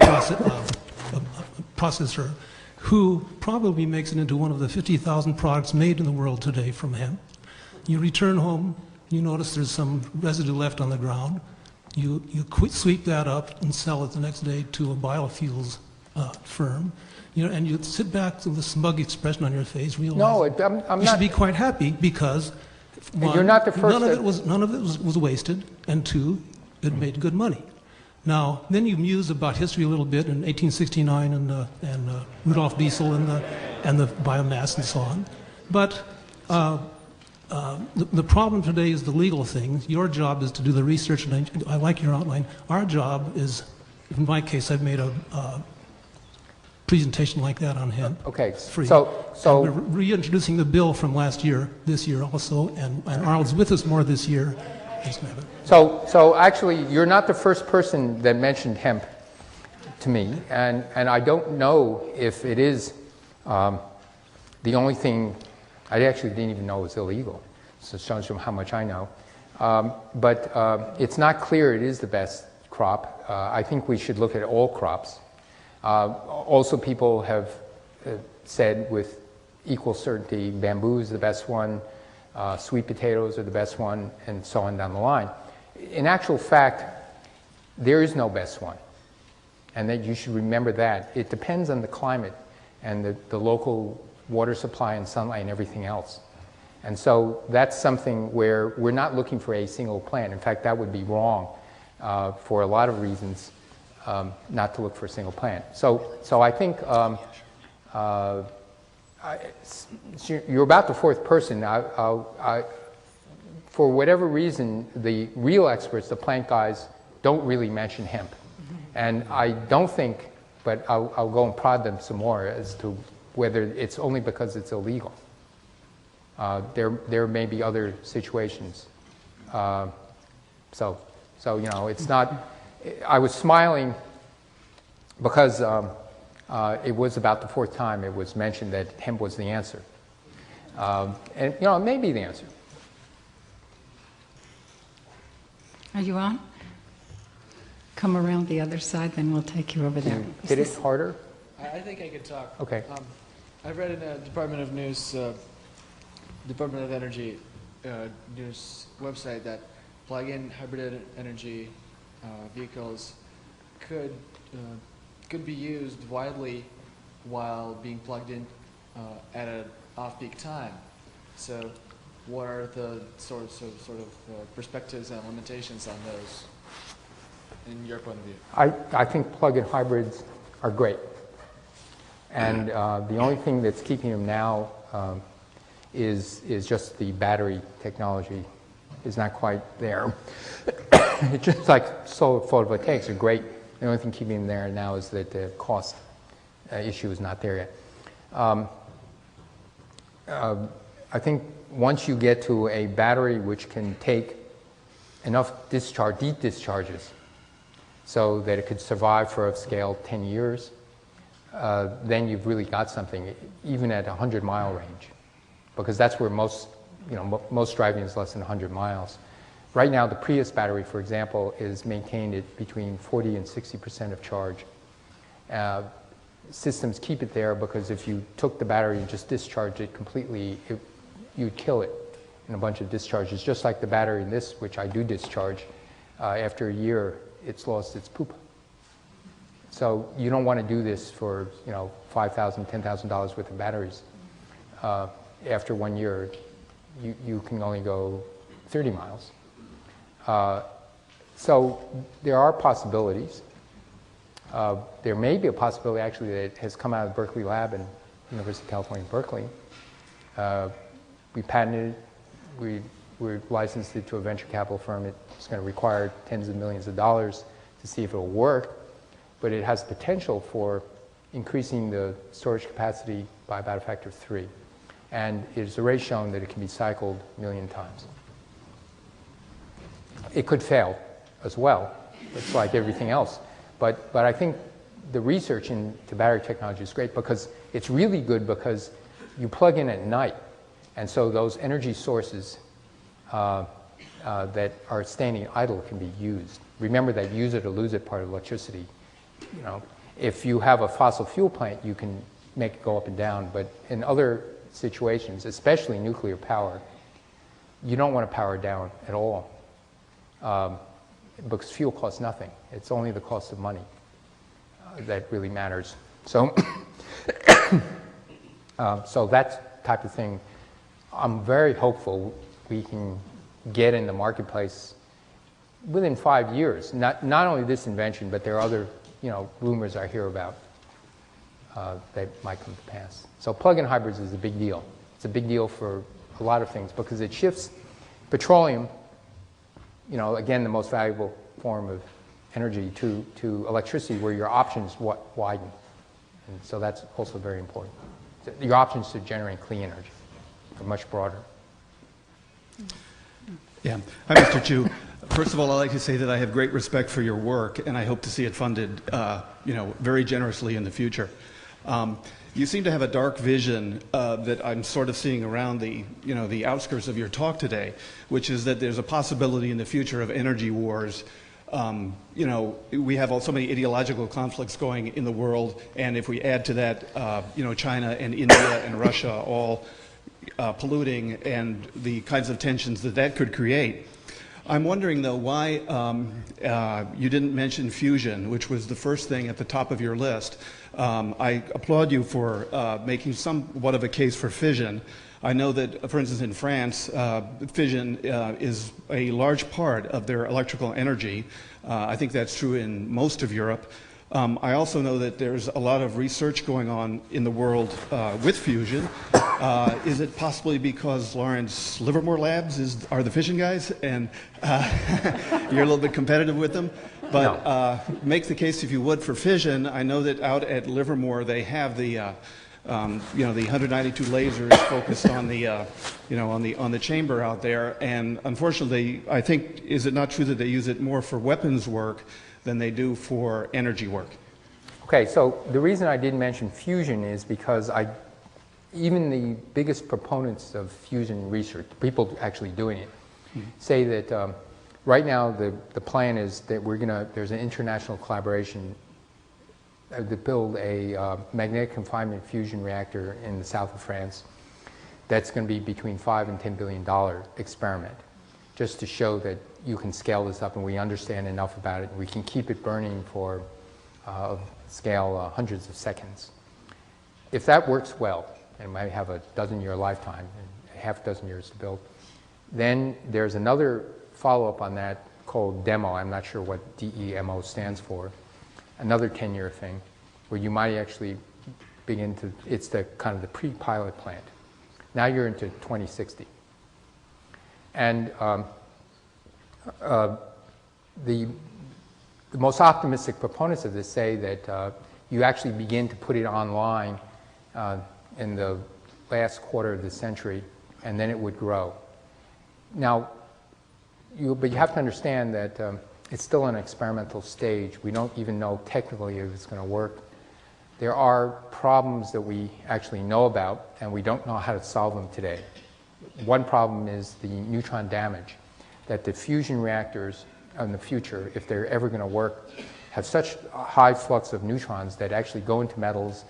processor who probably makes it into one of the 50,000 products made in the world today from hemp. You return home, you notice there's some residue left on the ground. You sweep that up and sell it the next day to a biofuels firm. And you sit back with a smug expression on your face, realize I'm you not. should be quite happy because one, you're not the first. None of it was wasted, and two, it made good money. Now, then you muse about history a little bit in 1869 and Rudolf Diesel and the biomass and so on. But the problem today is the legal thing. Your job is to do the research, and I like your outline. Our job is, in my case, I've made presentation like that on hemp. Okay, Free. so And we're reintroducing the bill from last year, this year also, and Arnold's with us more this year. So actually, you're not the first person that mentioned hemp to me, and I don't know if it is the only thing. I actually didn't even know it was illegal, so it shows you how much I know. But it's not clear it is the best crop. I think we should look at all crops. Also, people have said with equal certainty bamboo is the best one, sweet potatoes are the best one, and so on down the line. In actual fact, there is no best one, and that you should remember that. It depends on the climate and the local water supply and sunlight and everything else. And so that's something where we're not looking for a single plant. In fact, that would be wrong for a lot of reasons not to look for a single plant. So I think you're about the fourth person. For whatever reason, the real experts, the plant guys, don't really mention hemp. And I don't think, but I'll go and prod them some more as to whether it's only because it's illegal. There may be other situations. So you know, it's not. I was smiling because it was about the fourth time it was mentioned that hemp was the answer, and you know, it may be the answer. Are you on? Come around the other side, then we'll take you over there. Hit it harder. I think I could talk. Okay. I've read in a Department of News, Department of Energy news website that plug-in hybrid energy vehicles could be used widely while being plugged in at an off-peak time. So, what are the sort of perspectives and limitations on those, in your point of view? I think plug-in hybrids are great. And the only thing that's keeping them now is just the battery technology is not quite there. It's just like solar photovoltaics are great. The only thing keeping them there now is that the cost issue is not there yet. I think once you get to a battery which can take enough deep discharges so that it could survive for a scale 10 years, then you've really got something, even at 100-mile range, because that's where most driving is less than 100 miles. Right now, the Prius battery, for example, is maintained at between 40 and 60% of charge. Systems keep it there because if you took the battery and just discharged it completely, you'd kill it in a bunch of discharges, just like the battery in this, which I do discharge. After a year, it's lost its poop. So you don't want to do this for $5,000, $10,000 worth of batteries. After 1 year, you can only go 30 miles. So there are possibilities. There may be a possibility actually that has come out of the Berkeley lab in University of California, Berkeley. We patented it. We're licensed it to a venture capital firm. It's going to require tens of millions of dollars to see if it will work. But it has potential for increasing the storage capacity by about a factor of 3. And it's already shown that it can be cycled 1 million times. It could fail as well. It's like everything else. But I think the research into battery technology is great because it's really good because you plug in at night. And so those energy sources that are standing idle can be used. Remember that use it or lose it part of electricity. If you have a fossil fuel plant, you can make it go up and down. But in other situations, especially nuclear power, you don't want to power it down at all because fuel costs nothing. It's only the cost of money that really matters. So, so that type of thing, I'm very hopeful we can get in the marketplace within 5 years. Not only this invention, but there are other rumors I hear about that might come to pass. So plug-in hybrids is a big deal. It's a big deal for a lot of things because it shifts petroleum, again, the most valuable form of energy, to electricity where your options widen. And so that's also very important. So your options to generate clean energy are much broader. Yeah. Hi, Mr. Chu. First of all, I'd like to say that I have great respect for your work, and I hope to see it funded, very generously in the future. You seem to have a dark vision that I'm sort of seeing around the outskirts of your talk today, which is that there's a possibility in the future of energy wars. We have so many ideological conflicts going in the world, and if we add to that, China and India and Russia all polluting and the kinds of tensions that could create. I'm wondering, though, why you didn't mention fusion, which was the first thing at the top of your list. I applaud you for making somewhat of a case for fission. I know that, for instance, in France, fission is a large part of their electrical energy. I think that's true in most of Europe. I also know that there's a lot of research going on in the world with fusion. Is it possibly because Lawrence Livermore Labs are the fission guys, and you're a little bit competitive with them? But No. Make the case, if you would, for fission. I know that out at Livermore they have the 192 lasers focused on the chamber out there, and unfortunately, I think, is it not true that they use it more for weapons work than they do for energy work? Okay, so the reason I didn't mention fusion is because even the biggest proponents of fusion research, people actually doing it, say that right now the plan is that there's an international collaboration to build a magnetic confinement fusion reactor in the south of France that's going to be between $5 and $10 billion experiment, just to show that you can scale this up and we understand enough about it and we can keep it burning for scale hundreds of seconds. If that works well, and it might have a dozen-year lifetime, and half a dozen years to build, then there's another follow-up on that called DEMO. I'm not sure what DEMO stands for. Another 10-year thing where you might actually begin to, it's the kind of the pre-pilot plant. Now you're into 2060. And the most optimistic proponents of this say that you actually begin to put it online in the last quarter of the century, and then it would grow. Now, but you have to understand that it's still an experimental stage. We don't even know technically if it's going to work. There are problems that we actually know about, and we don't know how to solve them today. One problem is the neutron damage, that the fusion reactors in the future, if they're ever going to work, have such a high flux of neutrons that actually go into metals.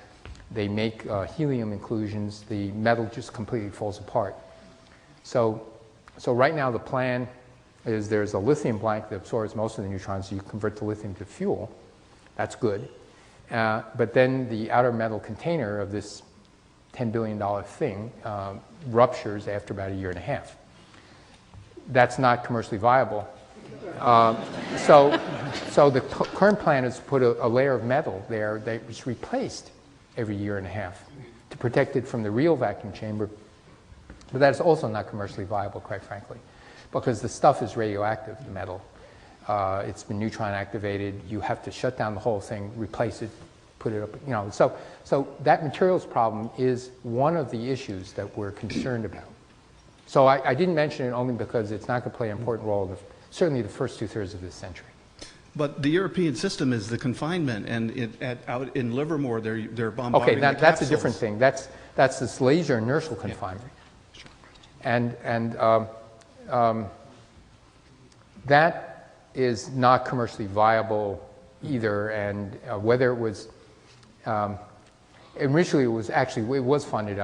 They make helium inclusions. The metal just completely falls apart. So right now the plan is there's a lithium blank that absorbs most of the neutrons, so you convert the lithium to fuel. That's good. But then the outer metal container of this $10 billion thing ruptures after about a year and a half. That's not commercially viable. So the current plan is to put a layer of metal there that is replaced every year and a half to protect it from the real vacuum chamber. But that's also not commercially viable, quite frankly, because the stuff is radioactive, the metal. It's been neutron activated. You have to shut down the whole thing, replace it, put it up. So that materials problem is one of the issues that we're concerned about. So I didn't mention it only because it's not going to play an important role in certainly the first two-thirds of this century. But the European system is the confinement, and out in Livermore, they're bombarding Okay, the that's a capsules. different thing. That's this laser inertial confinement. Yeah. Sure. And that is not commercially viable either. And whether it was initially it was funded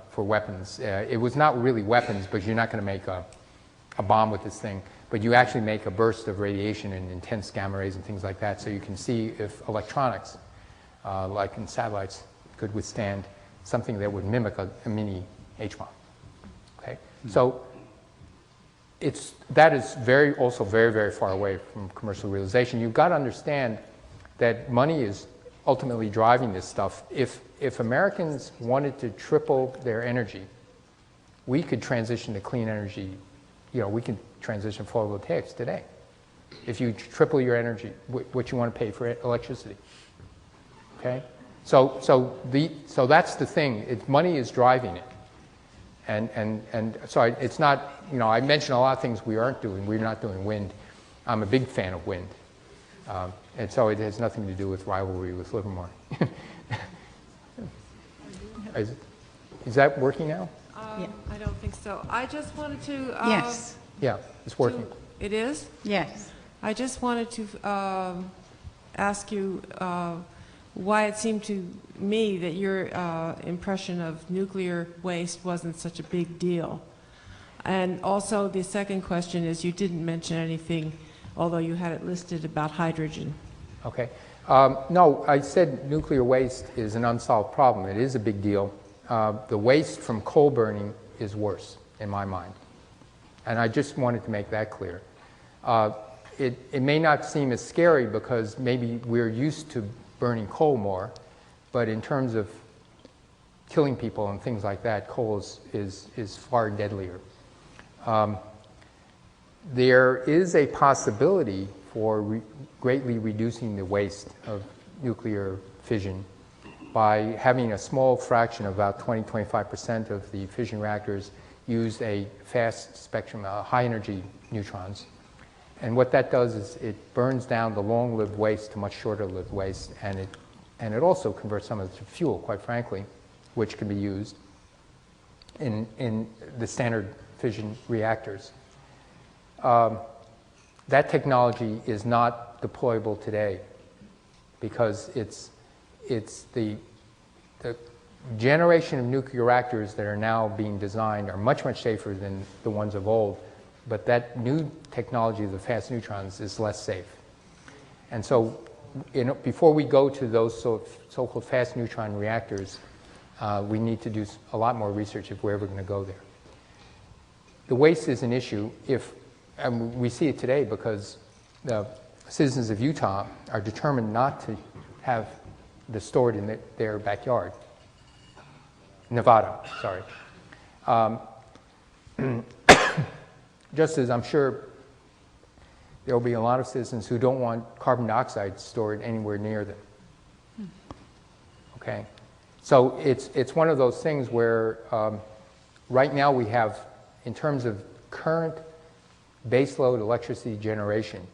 for weapons. It was not really weapons, but you're not going to make a bomb with this thing. But you actually make a burst of radiation and intense gamma rays and things like that, so you can see if electronics, like in satellites, could withstand something that would mimic a mini H-bomb. Okay, so that is also very, very far away from commercial realization. You've got to understand that money is ultimately driving this stuff. If Americans wanted to triple their energy, we could transition to clean energy. We can transition photovoltaics today. If you triple your energy, what you want to pay for electricity. Okay? So that's the thing. Money is driving it. And so it's not, I mentioned a lot of things we aren't doing. We're not doing wind. I'm a big fan of wind. And so it has nothing to do with rivalry with Livermore. Is that working now? I don't think so. I just wanted to... Yes. Yeah, it's working. It is? Yes. I just wanted to ask you why it seemed to me that your impression of nuclear waste wasn't such a big deal. And also the second question is you didn't mention anything, although you had it listed, about hydrogen. Okay. No, I said nuclear waste is an unsolved problem. It is a big deal. The waste from coal burning is worse, in my mind. And I just wanted to make that clear. It may not seem as scary because maybe we're used to burning coal more, but in terms of killing people and things like that, coal is far deadlier. There is a possibility for greatly reducing the waste of nuclear fission by having a small fraction, about 20-25% of the fission reactors use a fast spectrum, high energy neutrons. And what that does is it burns down the long-lived waste to much shorter-lived waste, and it also converts some of it to fuel, quite frankly, which can be used in the standard fission reactors. That technology is not deployable today because it's the generation of nuclear reactors that are now being designed are much, much safer than the ones of old, but that new technology of the fast neutrons is less safe. And so before we go to those so-called fast neutron reactors, we need to do a lot more research if we're ever going to go there. The waste is an issue and we see it today because the citizens of Utah are determined not to have this stored in their backyard. Nevada, sorry. Just as I'm sure there will be a lot of citizens who don't want carbon dioxide stored anywhere near them. Okay? So it's one of those things where right now we have, in terms of current baseload electricity generation,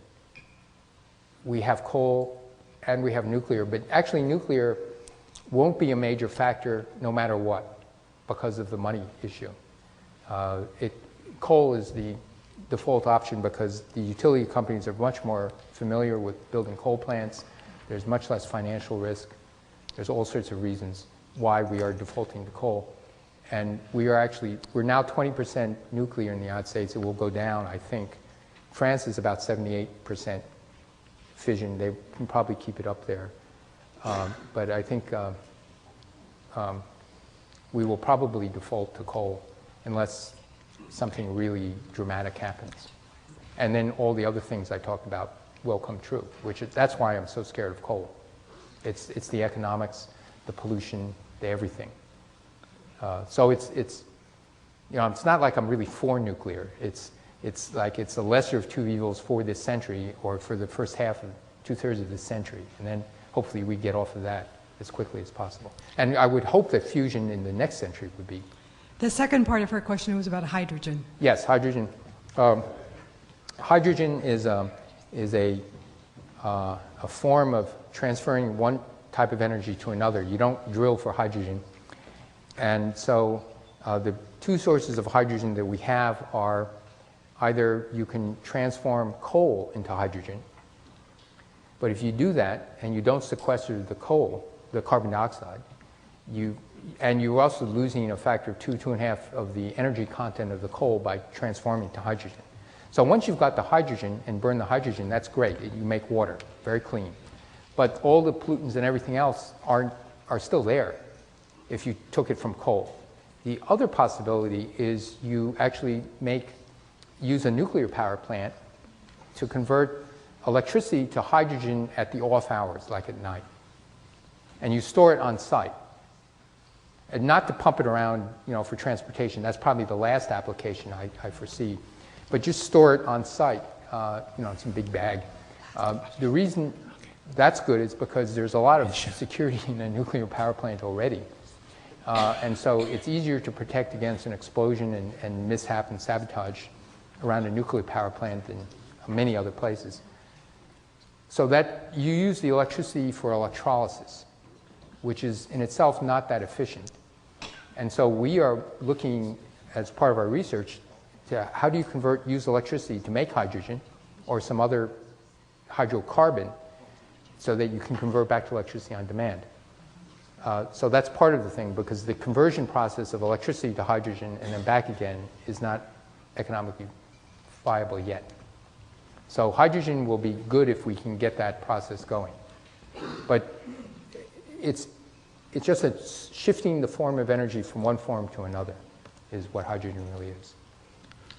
we have coal and we have nuclear, but actually nuclear won't be a major factor no matter what because of the money issue. Coal is the default option because the utility companies are much more familiar with building coal plants. There's much less financial risk. There's all sorts of reasons why we are defaulting to coal. And we're now 20% nuclear in the United States. It will go down, I think. France is about 78% fission. They can probably keep it up there. But I think we will probably default to coal unless something really dramatic happens. And then all the other things I talked about will come true, that's why I'm so scared of coal. It's the economics, the pollution, the everything. So it's not like I'm really for nuclear. It's like it's the lesser of two evils for this century or for the first half of 2/3 of this century. And then hopefully we get off of that as quickly as possible. And I would hope that fusion in the next century would be. The second part of her question was about hydrogen. Yes, hydrogen. Hydrogen is a form of transferring one type of energy to another. You don't drill for hydrogen. And so the two sources of hydrogen that we have are either you can transform coal into hydrogen, but if you do that and you don't sequester the coal, the carbon dioxide, you're also losing a factor of 2.5 of the energy content of the coal by transforming to hydrogen. So once you've got the hydrogen and burn the hydrogen, that's great. You make water, very clean. But all the pollutants and everything else are still there if you took it from coal. The other possibility is you actually use a nuclear power plant to convert electricity to hydrogen at the off hours, like at night. And you store it on site. And not to pump it around, for transportation. That's probably the last application I foresee. But just store it on site, in some big bag. The reason that's good is because there's a lot of security in a nuclear power plant already. And so it's easier to protect against an explosion and mishap and sabotage around a nuclear power plant than many other places. So that you use the electricity for electrolysis, which is in itself not that efficient. And so we are looking, as part of our research, to how do you use electricity to make hydrogen or some other hydrocarbon so that you can convert back to electricity on demand. So that's part of the thing, because the conversion process of electricity to hydrogen and then back again is not economically viable yet. So hydrogen will be good if we can get that process going. But it's just shifting the form of energy from one form to another is what hydrogen really is.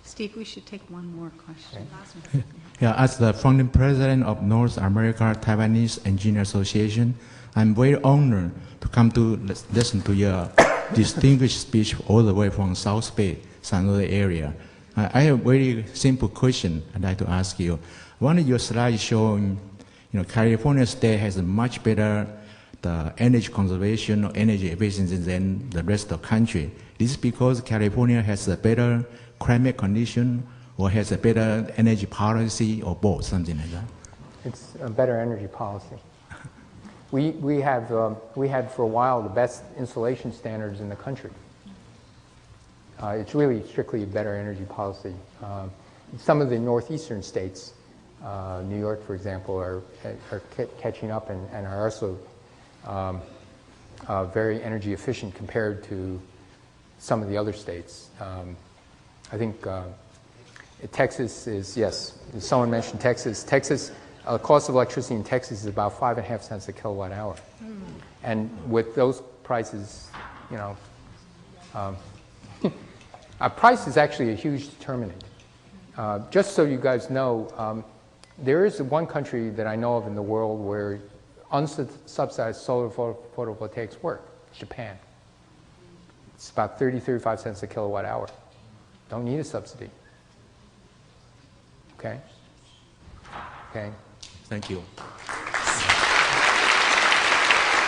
Steve, we should take one more question. Okay. Yeah, as the founding president of North America Taiwanese Engineer Association, I'm very honored to come to listen to your distinguished speech all the way from South Bay, San Jose area. I have a very simple question I'd like to ask you. One of your slides showing, California state has a much better the energy conservation or energy efficiency than the rest of the country. Is it because California has a better climate condition or has a better energy policy or both, something like that? It's a better energy policy. We had for a while the best insulation standards in the country. It's really strictly a better energy policy. Some of the northeastern states, New York, for example, are catching up and are also very energy efficient compared to some of the other states. I think Texas is, yes, someone mentioned Texas. Texas, the cost of electricity in Texas is about 5.5 cents a kilowatt hour. And with those prices, price is actually a huge determinant. Just so you guys know, there is one country that I know of in the world where unsubsidized solar photovoltaics work, Japan. It's about 35 cents a kilowatt hour. Don't need a subsidy. Okay? Okay. Thank you.